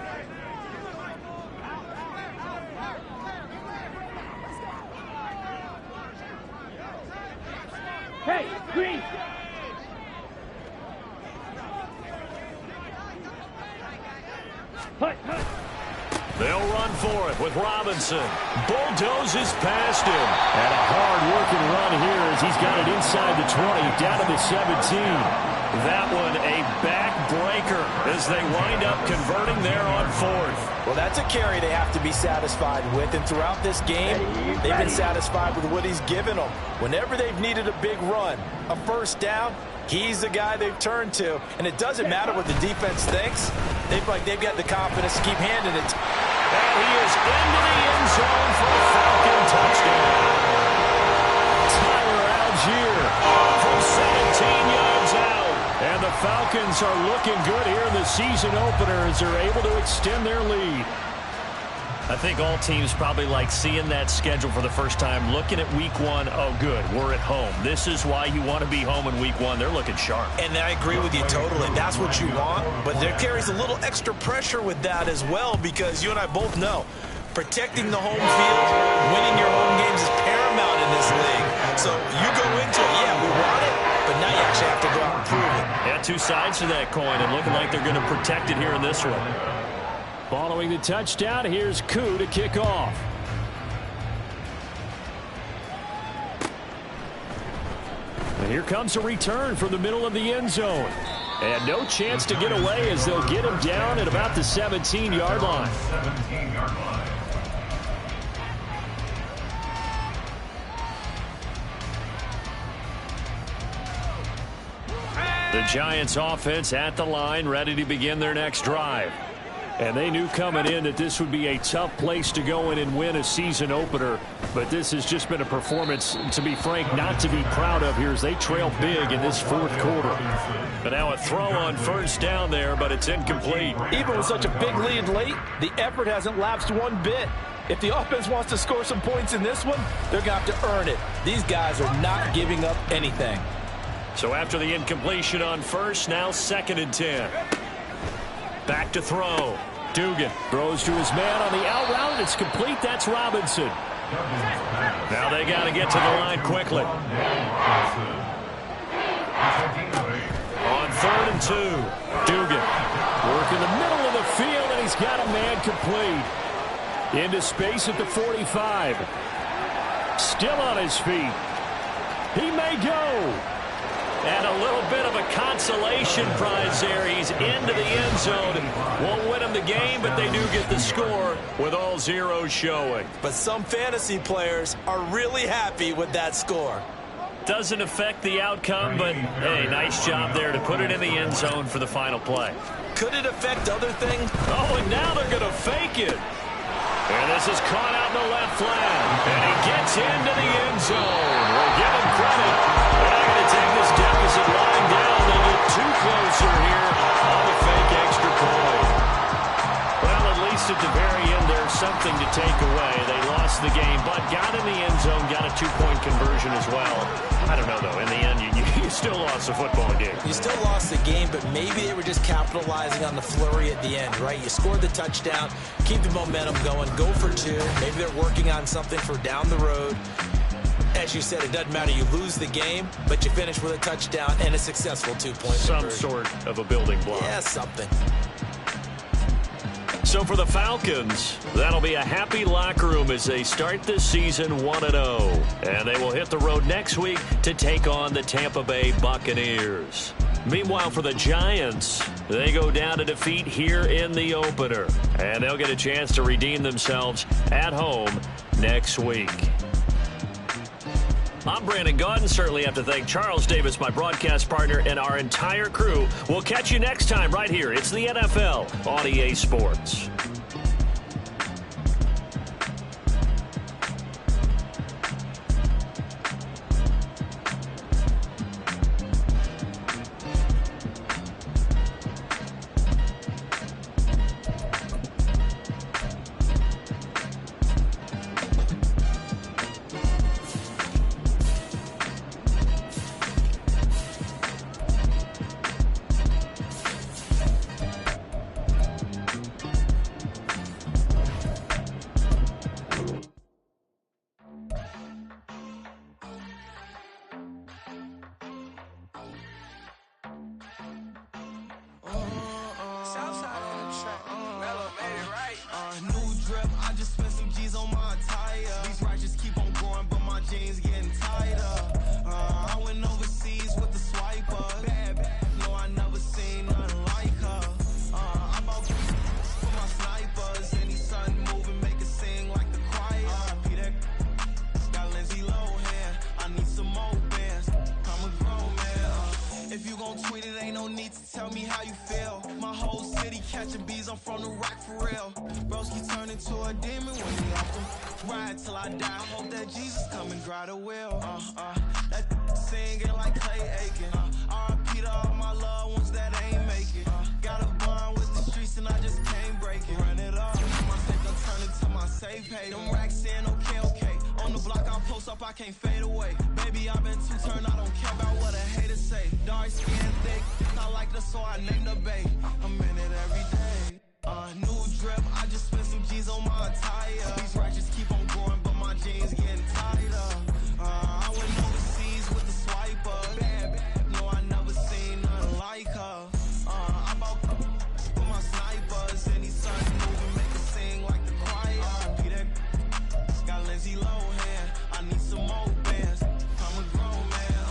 Hey, green. Hut. They'll run for it with Robinson. Bulldozes past him. And a hard-working run here as he's got it inside the 20, down to the 17. That one a backbreaker as they wind up converting there on 4th. Well, that's a carry they have to be satisfied with. And throughout this game, they've been satisfied with what he's given them. Whenever they've needed a big run, a first down, he's the guy they've turned to. And it doesn't matter what the defense thinks. They've got the confidence to keep handing it. And he is into the end zone for a Falcon touchdown. Tyler Algier From 17 yards out. And the Falcons are looking good here in the season opener as they're able to extend their lead. I think all teams probably like seeing that schedule for the first time, looking at week 1. Oh, good, we're at home. This is why you want to be home in week 1. They're looking sharp. And I agree with you totally. That's what you want. But there carries a little extra pressure with that as well, because you and I both know protecting the home field, winning your home games is paramount in this league. So you go into it, yeah, we want it, but now you actually have to go out and prove it. Yeah, 2 sides to that coin, and looking like they're going to protect it here in this one. Following the touchdown, here's Koo to kick off. And here comes a return from the middle of the end zone. And no chance to get away as they'll get him down at about the 17-yard line. 17-yard line. The Giants offense at the line, ready to begin their next drive. And they knew coming in that this would be a tough place to go in and win a season opener. But this has just been a performance, to be frank, not to be proud of here as they trail big in this 4th quarter. But now a throw on first down there, but it's incomplete. Even with such a big lead late, the effort hasn't lapsed one bit. If the offense wants to score some points in this one, they're going to have to earn it. These guys are not giving up anything. So after the incompletion on first, now 2nd and 10. Back to throw. Dugan throws to his man on the out route. It's complete. That's Robinson. Now they got to get to the line quickly. On 3rd and 2. Dugan working the middle of the field, and he's got a man complete. Into space at the 45. Still on his feet. He may go. And a little bit of a consolation prize there. He's into the end zone. Won't win him the game, but they do get the score with all zeros showing. But some fantasy players are really happy with that score. Doesn't affect the outcome, but, hey, nice job there to put it in the end zone for the final play. Could it affect other things? Oh, and now they're going to fake it. And this is caught out in the left flat. And he gets into the end zone. We'll give him credit. They're not going to take this deficit lying down. They get too closer here on the fake extra point. Well, at least at the very end, there's something to take away. They lost lost the game, but got in the end zone, got a 2-point conversion as well. I don't know, though. In the end, you still lost the football game. You still lost the game, but maybe they were just capitalizing on the flurry at the end, right? You scored the touchdown, keep the momentum going, go for 2. Maybe they're working on something for down the road. As you said, it doesn't matter. You lose the game, but you finish with a touchdown and a successful 2-point conversion. Some sort of a building block. Yeah, something. So for the Falcons, that'll be a happy locker room as they start this season 1-0. And they will hit the road next week to take on the Tampa Bay Buccaneers. Meanwhile, for the Giants, they go down to defeat here in the opener. And they'll get a chance to redeem themselves at home next week. I'm Brandon Gaudin. Certainly have to thank Charles Davis, my broadcast partner, and our entire crew. We'll catch you next time right here. It's the NFL on EA Sports. I can't fade away. Baby, I've been too turned, I don't care about what a hater say. Dark skin, thick, I like the so I named the babe. I'm in it every day. New drip, I just spent some G's on my attire. These ratchets keep on growing, but my jeans getting tighter. I went overseas with the swiper. Bad, no, I never seen nothing like her. I bought for my snipers, and these sons moving, make it sing like the choir. Peter got Lindsay Lohan. I need some more bands. I'm a grown man.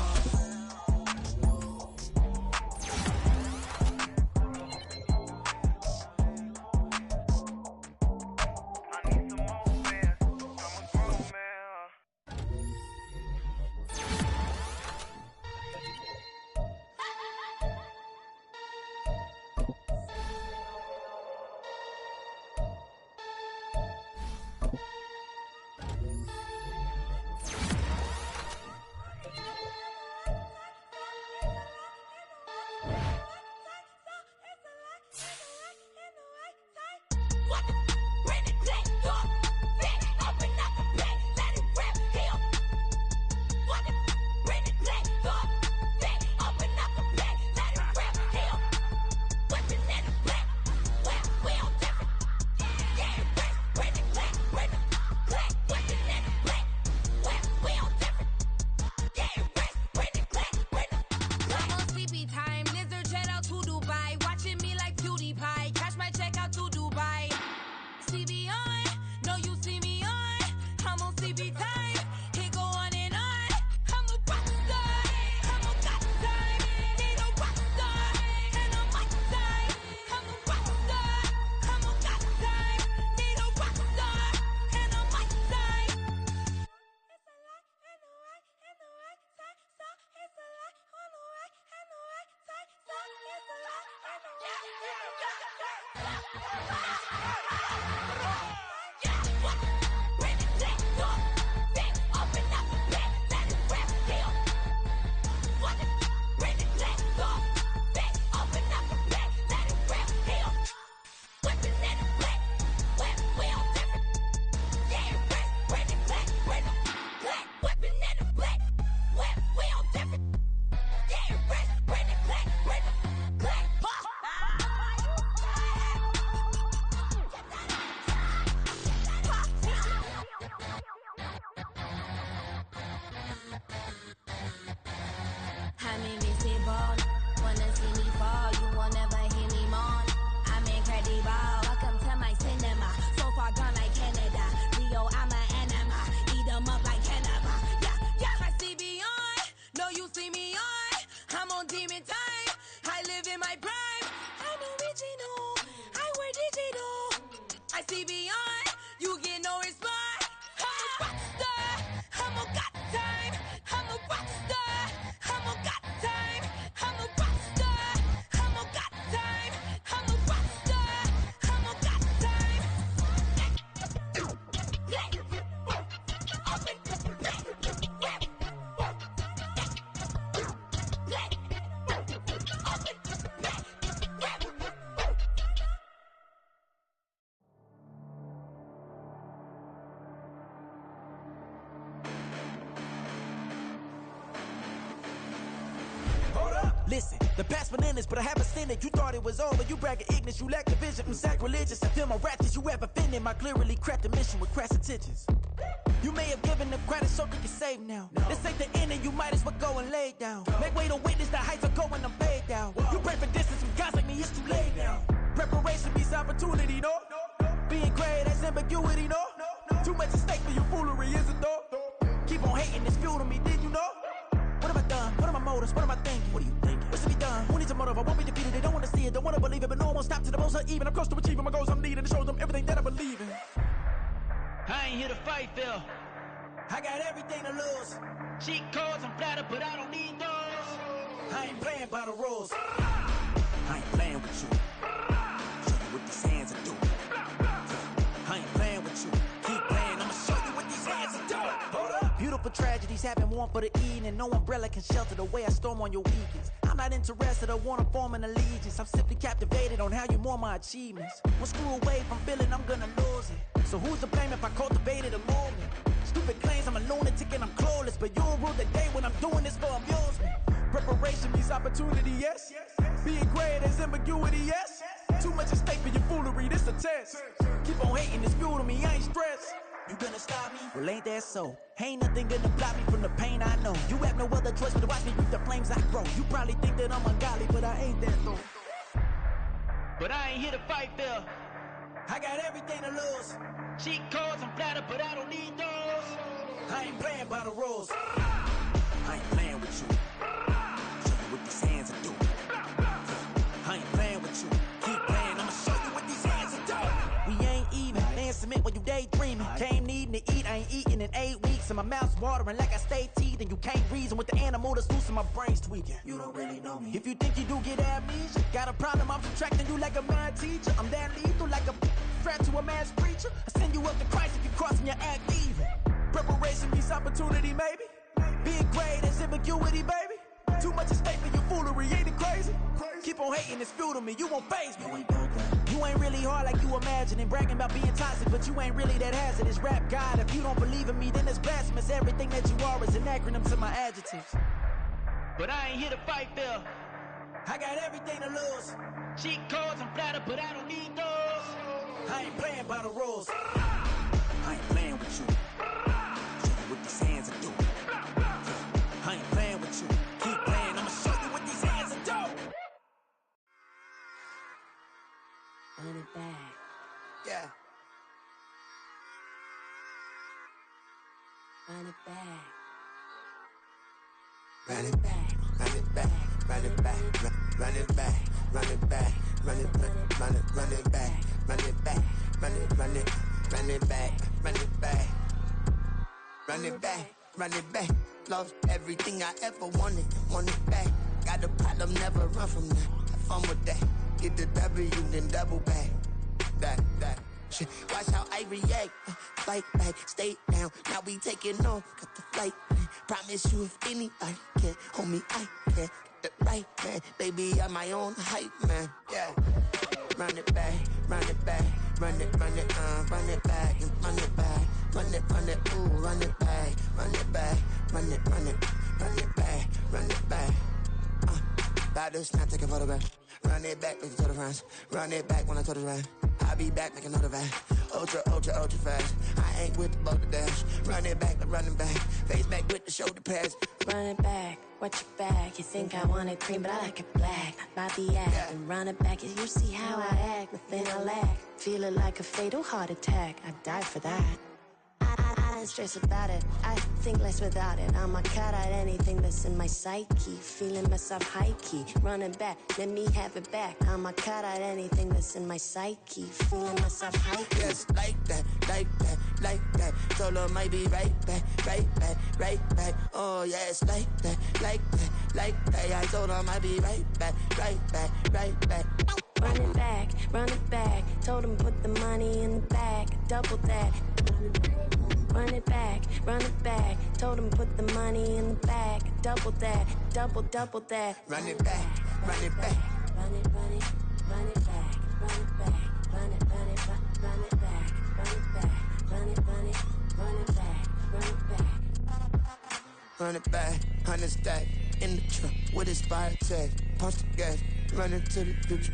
I need some more bands. I'm a grown man. TV on, you get no response. I'm a rock star, I'm a got time. I'm a rock star, I'm a got time. I'm a rock star, I'm a got time. I'm a rock star, I'm a got time. Listen, the past bananas, but I haven't seen it. You thought it was over, you bragging ignorance, you lack the vision. I'm sacrilegious, I feel my ratchets, you ever offended my clearly crafted mission with crass intentions. You may have given them credit so they can save now. This ain't the end and you might as well go and lay down. Make way to witness the heights are going, I'm paid down. You pray for distance from guys like me, it's too late now. Preparation means opportunity, no? Being great has ambiguity, no? Too much at stake for your foolery, is it though? Keep on hating, it's fuel to me, did you know? What have I done? What are my motives? What am I thinking? What are you thinking? What's to be done? Who needs a motive? I won't be defeated. They don't want to see it, don't want to believe it, but no one won't stop to the most even. I'm close to achieving my goals. I'm needing to show them everything that I believe in. I ain't here to fight, Phil. I got everything to lose. Cheat codes, I'm flattered, but I don't need those. I ain't playing by the rules. I ain't playing with you. Show you what these hands are doing. I ain't playing with you. Keep playing, I'ma show you what these hands are doing. Hold up. Beautiful tragedies happen, one for the evening. No umbrella can shelter the way I storm on your weekends. I'm not interested, I wanna form an allegiance. I'm simply captivated on how you more my achievements. One screw away from feeling I'm gonna lose it. So who's to blame if I cultivated a movement? Stupid claims I'm a lunatic and I'm clueless, but you'll rule the day when I'm doing this for amusement. Preparation means opportunity, yes. Being great is ambiguity, yes. Too much at stake for your foolery, this a test. Keep on hating, it's fuel to me, I ain't stressed. You gonna stop me? Well, ain't that so? Ain't nothing gonna block me from the pain I know. You have no other choice but to watch me reap the flames I grow. You probably think that I'm ungodly, but I ain't that though. But I ain't here to fight, Phil. I got everything to lose. Cheat codes, I'm flattered, but I don't need those. I ain't playing by the rules. I ain't playing with you. Show you what these hands are doing. I ain't playing with you. Keep playing, I'ma show you what these hands are doing. We ain't even. Man, submit when you daydreaming. Came needing to eat, I ain't eating in 8 weeks. And my mouth's watering like I stay teeth. And you can't reason with the animal that's loose and my brain's tweaking. You don't really know me. If you think you do get amnesia, got a problem, I'm subtracting you like a mad teacher. I'm that lethal like a threat to a mass preacher. I send you up to Christ if you crossing your act evil. Preparation means opportunity, maybe. Being great is ambiguity, baby. Too much at stake for your foolery, ain't it crazy? Keep on hating, it's fuel to me, you won't faze me. You ain't really hard like you imagine and bragging about being toxic, but you ain't really that hazardous. Rap God, if you don't believe in me, then it's blasphemous. Everything that you are is an acronym to my adjectives. But I ain't here to fight, Phil. I got everything to lose. Cheat codes, I'm flattered, but I don't need those. I ain't playing by the rules. I ain't playing with you. Show you what these hands are doing. I ain't playing with you. Keep playing, I'ma show you what these hands are doing. Run it back. Yeah. Run it back. Run it back. Run it back. Run it back. Run it back. Run it back. Run it back. Run it back. Run it back. Run it back. Run it back. Run it back. Run it back. Lost everything I ever wanted. Want it back. Got a problem, never run from that. Have fun with that. Get the W, then double back. That shit. Watch how I react. Fight back, stay down. Now we taking off. Got the flight. Promise you if anybody can hold me, I can. Get the right man. Baby, I'm my own hype man. Yeah. Run it back. Run it back. Run it back. And run it back. Run it, ooh, run it back. Run it back. Run it back. Run it back. About to snap, take a photograph. Run it back, make it to the friends. Run it back when I told it right. I'll be back, make another van. Ultra fast. I ain't with the boulder dash. Run it back, face back with the shoulder pads. Run it back, watch your back. You think I want it cream, but I like it black. Not the act, yeah. And run it back, you see how I act. Nothing I lack, feel it like a fatal heart attack. I'd die for that. I Feeling stressed about it, I think less without it. I'ma cut out anything that's in my psyche. Feeling myself high-key, running back, let me have it back. I'ma cut out anything that's in my psyche. Feeling myself high-key. Yes, like that, like that, like that. Solo might be right back, right back, right back. Oh yes, like that, like that, like that. I told him I'd be right back, right back, right back. Run it back, run it back. Told him put the money in the bag, double that. Run it back, run it back. Told him put the money in the bag, double that, double that. Run it back, run it back. Run it, run it, run it back, run it back, run it, run it, run it back, run it back, run it, run it, run it back, run it back. Run it back, 100 stack in the truck with his fire tag. Punch the gas, running to the future.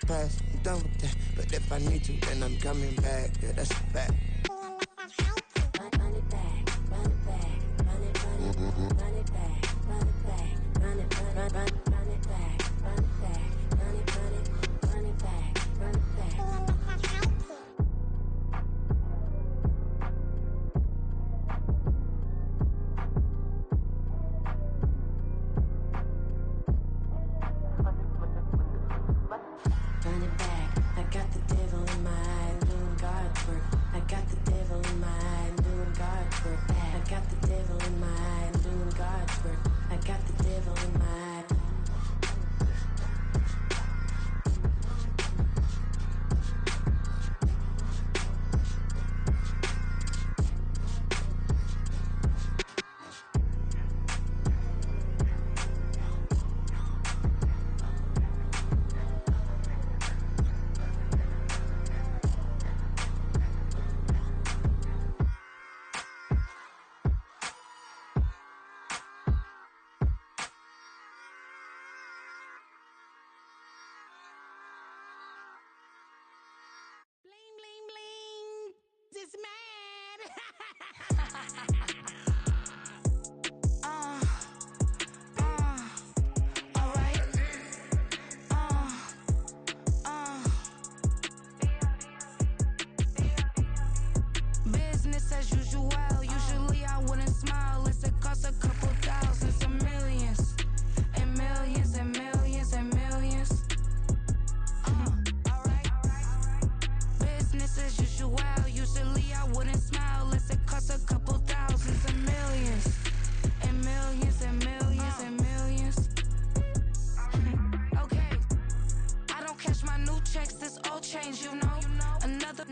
Past, I'm done with that. But if I need to, then I'm coming back. Yeah, that's a fact. Run it back, run it back, run it, run it, run it back, run it back, run it, run it back, run it back, run it, run it, run it back, run it back. Run it back, I got the devil in my eye, I'm doing God's work. I got the devil in my eye, I'm doing God's work. I got the devil in my eye, I'm doing God's work. I got the devil in my eye. Bling, bling, bling. This mad. Alright. Business as usual. Usually I wouldn't smile. Unless it costs a couple thousands and millions. And millions and millions and millions. Business as usual. Usually I wouldn't smile unless it costs a couple thousands and millions. And millions and millions and millions. Okay. I don't cash my new checks, this old change, you know. Another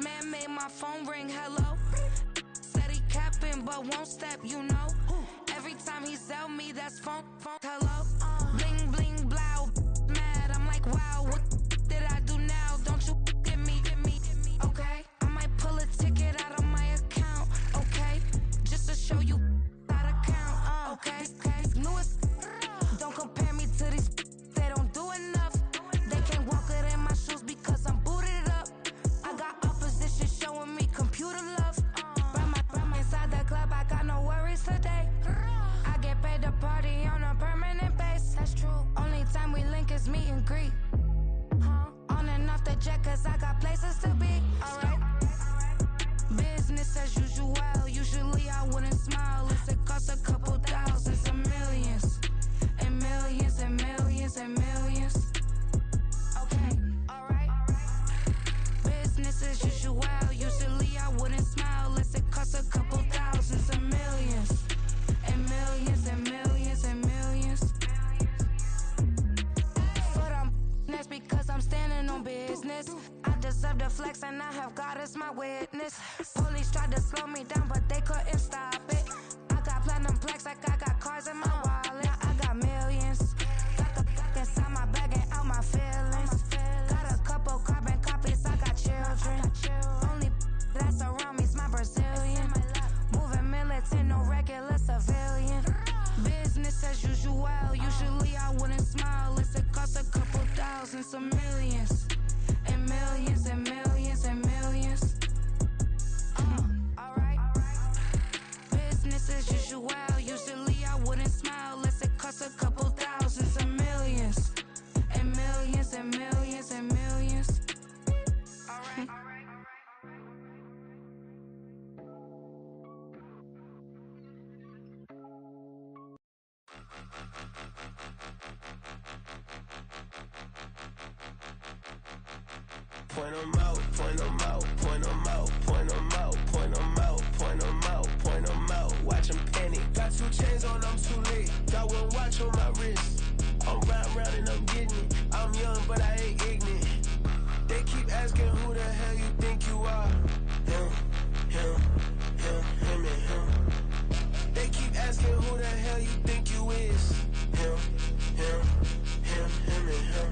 man made my phone ring, hello. Said he capping but won't step, you know. Every time he sell me, that's phone, hello. Bling, bling, blow, mad, I'm like, wow, what did I do now? Don't you get me, okay? I might pull a ticket out of my account, okay? Just to show you how to count, okay? Newest, don't compare me to these, they don't do enough. They can't walk it in my shoes because I'm booted up. I got opposition showing me computer love. Ram inside the club, I got no worries today. I get paid to party on a permanent base. That's true. Only time we link is meet and greet. On and off the jet, cause I got places to be. Alright. Business as usual. Usually I wouldn't smile unless it costs a couple thousands and millions. And millions and millions and millions. Okay, alright. Business as usual. Usually I wouldn't smile unless it costs a couple thousands and millions. And millions and millions and millions. But that's because I'm standing on business. I deserve the flex and I have God as my witness. Police tried to slow me down but they couldn't stop it. I got platinum plaques like I got cars in my wallet. I got millions. Got the inside my bag and out my feelings. Got a couple carbon copies, I got children. Only that's around me's my Brazilian. Moving militant, no regular civilian. Business as usual. Usually I wouldn't smile unless it costs a couple thousands of millions. And millions and millions and millions. Alright. Business as usual. Usually I wouldn't smile unless it costs a couple thousands and millions. And millions and millions and millions. Alright. point 'em out, point 'em out, point 'em out, point 'em out, point 'em out, point 'em out, point 'em out. Watch 'em panic. Got 2 chains on, I'm too late. Got 1 watch on my wrist. I'm round and I'm getting it. I'm young, but I ain't ignorant. They keep asking who the hell you think you are. Him, and him. They keep asking who the hell you think you is. Him, and him.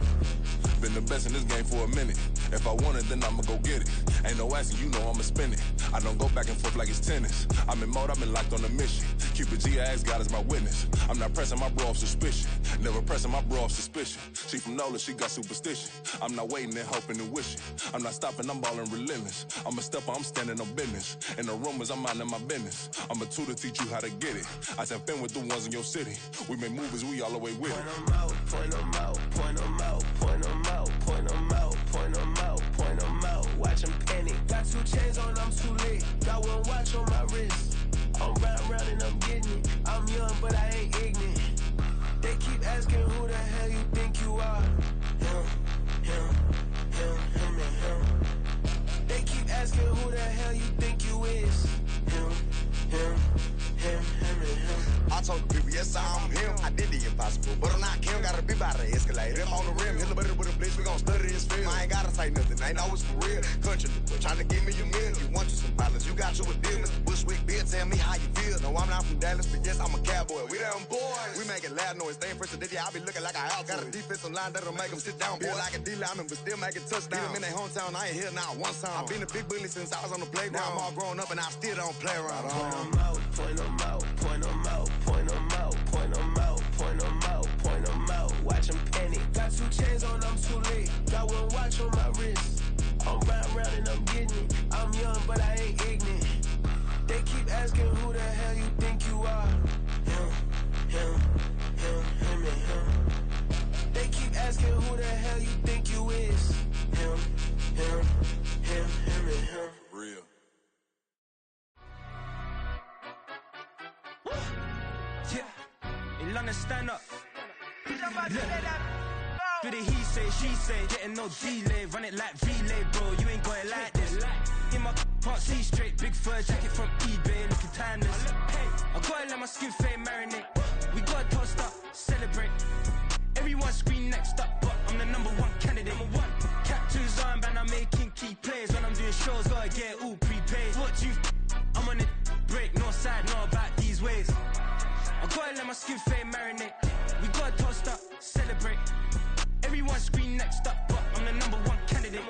Been the best in this game for a minute. If I want it, then I'ma go get it. Ain't no asking, you know I'ma spin it. I don't go back and forth like it's tennis. I'm in mode, I've been locked on a mission. Keep a G, I ask God as my witness. I'm not pressing my bro off suspicion. Never pressing my bro off suspicion. She from Nola, she got superstition. I'm not waiting and hoping and wishing. I'm not stopping, I'm balling relentless. I'm a stepper, I'm standing on business. In the rumors, I'm minding my business. I'm a tutor, teach you how to get it. I said, fin with the ones in your city. We make movies, we all the way with it. Point 'em out, point 'em out, point 'em out, point 'em out, point 'em out, point 'em out, point 'em out. Watch 'em panic. Got 2 chains on, I'm too late. Got 1 watch on my wrist. I'm round and I'm getting it. I'm young, but I ain't ignorant. They keep asking who the hell you think you are. Him, and him. They keep asking who the hell you think you is. Him, and him. I told the people, yes, I'm him. I did the impossible, but I'm not Kim. Gotta be by the escalator. I'm on the rim, hit the butter with a blitz. We gon' study this film. I ain't gotta say nothing, ain't know it's for real. Country, trying to give me a meal. You want you some violence, you got you a deal. Mr. Bushwick, Bill, tell me how you feel. No, I'm not from Dallas, but yes, I'm a cowboy. We them boys. We making loud noise. Staying fresh to this, I be looking like a house. Got a defensive line that'll make them sit down. Feel like a D-lineman, but still making touchdowns. Beat them in their hometown, I ain't here now one time. I've been a big bully since I was on the playground. I'm all grown up and I still don't play around. Point 'em out, point 'em out, point 'em out, point 'em out, point 'em out, point 'em out, point 'em out. Watch 'em panic. Got 2 chains on, I'm too late. Got 1 watch on my wrist. I'm round and I'm getting it. I'm young, but I ain't ignorant. They keep asking who the hell you think you are. Him, and him. They keep asking who the hell you think you is. Him, and him. Real. Yeah, in London, stand up. Look. Do the he say, she say, getting no delay, run it like relay, bro. You ain't got it like this. In my can't see straight, big fur jacket from eBay, looking timeless. I gotta let my skin fade marinate. We gotta toast up, celebrate. Everyone scream next up, but I'm the #1 candidate. Captain's armband, I'm making key plays. When I'm doing shows, gotta get all prepaid. What you I'm on it, break, no side, no about these ways. I gotta let my skin fade marinate. We gotta toast up, celebrate. Everyone scream next up, but I'm the #1 candidate.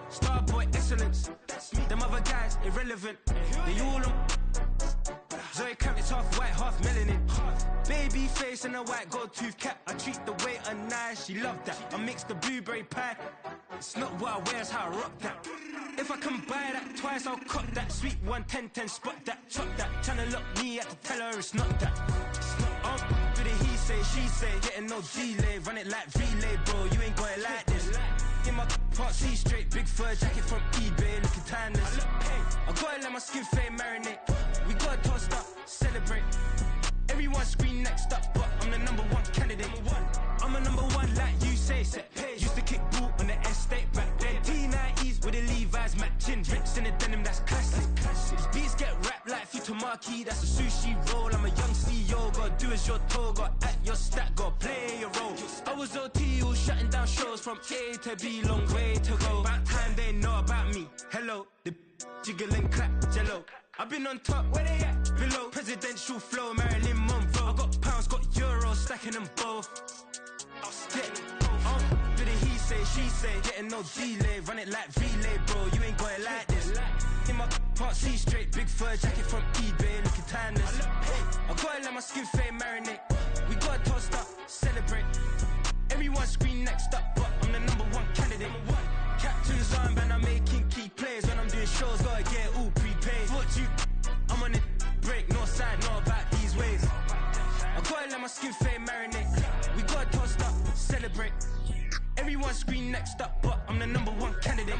Starboy excellence. Them other guys irrelevant. They all on. Zoe Kravitz half white, half melanin. Baby face and a white gold tooth cap. I treat the waiter nice, she love that. I mix the blueberry pie. It's not what I wear, it's how I rock that. If I can buy that twice, I'll cop that. Sweet 110, spot that, chop that. Tryna lock me, I have to tell her it's not that. Do the he say, she say, getting no delay, run it like relay, bro. You ain't got it like this. In my can't see straight, big fur jacket from eBay, looking timeless. I gotta let my skin fade marinate. We gotta toast up, celebrate. Everyone scream next up, but I'm the #1 candidate. I'm a #1 like you say, set page. Used to kick ball on the estate back then. T90s with the Levi's matching. Rips in the denim, that's classic. These beats get wrapped like Futamaki, that's a sushi roll. I'm a young CEO, gotta do as you're told. Gotta act your stat, gotta play your role. I was OT, all shutting down shows from A to B, long way to go. About time they know about me. Hello, the jiggle and clap, jello. I've been on top, where they at? Below, presidential flow, Marilyn Monroe. I got pounds, got euros, stacking them both. Do the he say, she say, getting no delay, run it like relay, bro. You ain't got it like this. In my can't see straight, big fur jacket from eBay, looking timeless. I gotta let my skin fade marinate. We gotta toast up, celebrate. Everyone scream next up, but I'm the #1 candidate. Captain's armband, I'm making key plays. When I'm doing shows, gotta get all prepaid. What you I'm on it, break, no side, no about these ways. I gotta let my skin fade marinate. We gotta toast up, celebrate. Everyone scream next up, but I'm the #1 candidate.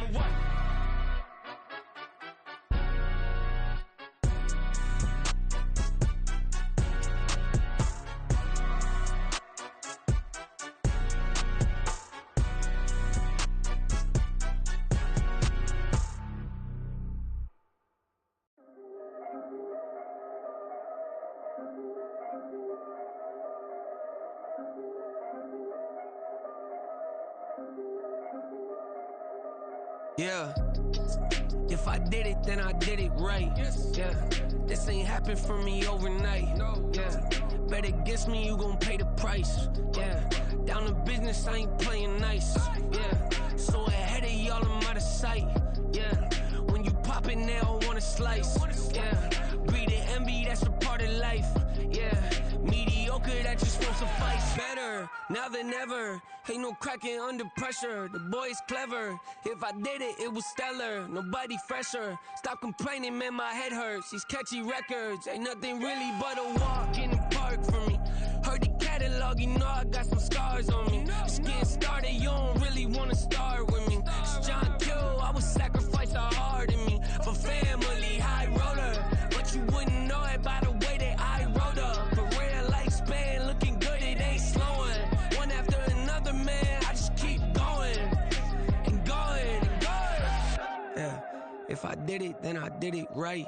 Yeah. If I did it, then I did it right. Yeah. This ain't happened for me overnight. Yeah. Bet against me, you gon' pay the price. Yeah. Down to business, I ain't playing nice. Yeah. So ahead of y'all, I'm out of sight. Yeah. When you poppin', they don't wanna slice. Yeah. Greed and envy, that's a part of life. Yeah. Mediocre, that just won't suffice. Better now than ever. Ain't no cracking under pressure. The boy is clever. If I did it, it was stellar. Nobody fresher. Stop complaining, man, my head hurts. These catchy records ain't nothing really but a walk in the park for me. Heard the catalog, you know I got some scars on me. Just getting started, you don't really wanna start with me. It's John Kill, I would sacrifice a heart in me for family, high roller. But you wouldn't know it by the way that I wrote up. Career lifespan looking good, it ain't slowing. One after another, man, I just keep going and going and going. Yeah, if I did it, then I did it right.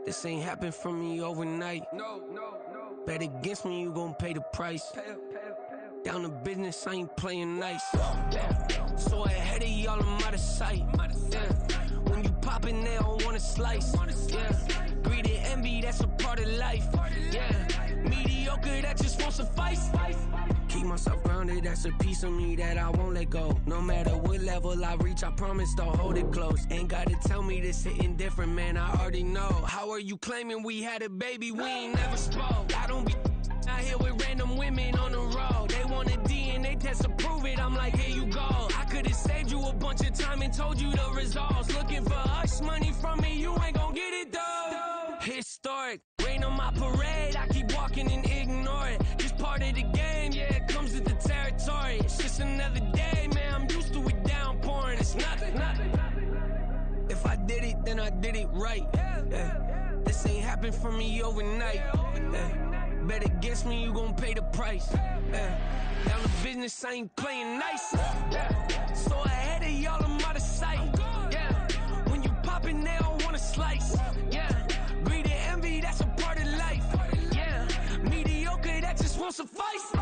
This ain't happened for me overnight. Bet against me, you gon' pay the price. Down to business, I ain't playing nice. Yeah. So ahead of y'all, I'm out of sight. Yeah. When you poppin', they don't wanna slice. Yeah. Greed and envy, that's a part of life. Yeah. Mediocre, that just won't suffice. Keep myself grounded, that's a piece of me that I won't let go. No matter what level I reach, I promise to hold it close. Ain't gotta tell me this hitting different, man, I already know. How are you claiming we had a baby, we ain't never spoke? I don't be out here with random women on the road. They want a DNA test to prove it, I'm like, here you go. I could've saved you a bunch of time and told you the results. Looking for hush money from me, you ain't gon' get it though. Historic, rain on my parade, I keep walking and ignore it. Just part of the game, yeah, it comes with the territory. It's just another day, man, I'm used to it downpouring. It's nothing. If I did it, then I did it right. Yeah. This ain't happened for me overnight. Yeah. Bet against me, you gon' pay the price. Yeah. Down to business, I ain't playing nice. Yeah. So ahead of y'all, I'm out of sight. Yeah. When you poppin', they don't wanna slice. Yeah. Greed and envy, that's a part of life. Yeah. Mediocre, that just won't suffice.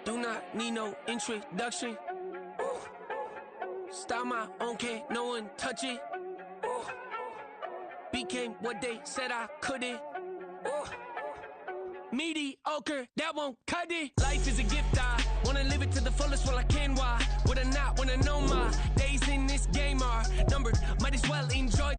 Do not need no introduction. Start my own, can't no one touch it. Became what they said I couldn't. Mediocre, that won't cut it. Life is a gift, I wanna live it to the fullest while I can. Why would I not wanna know my days in this game are numbered? Might as well enjoy.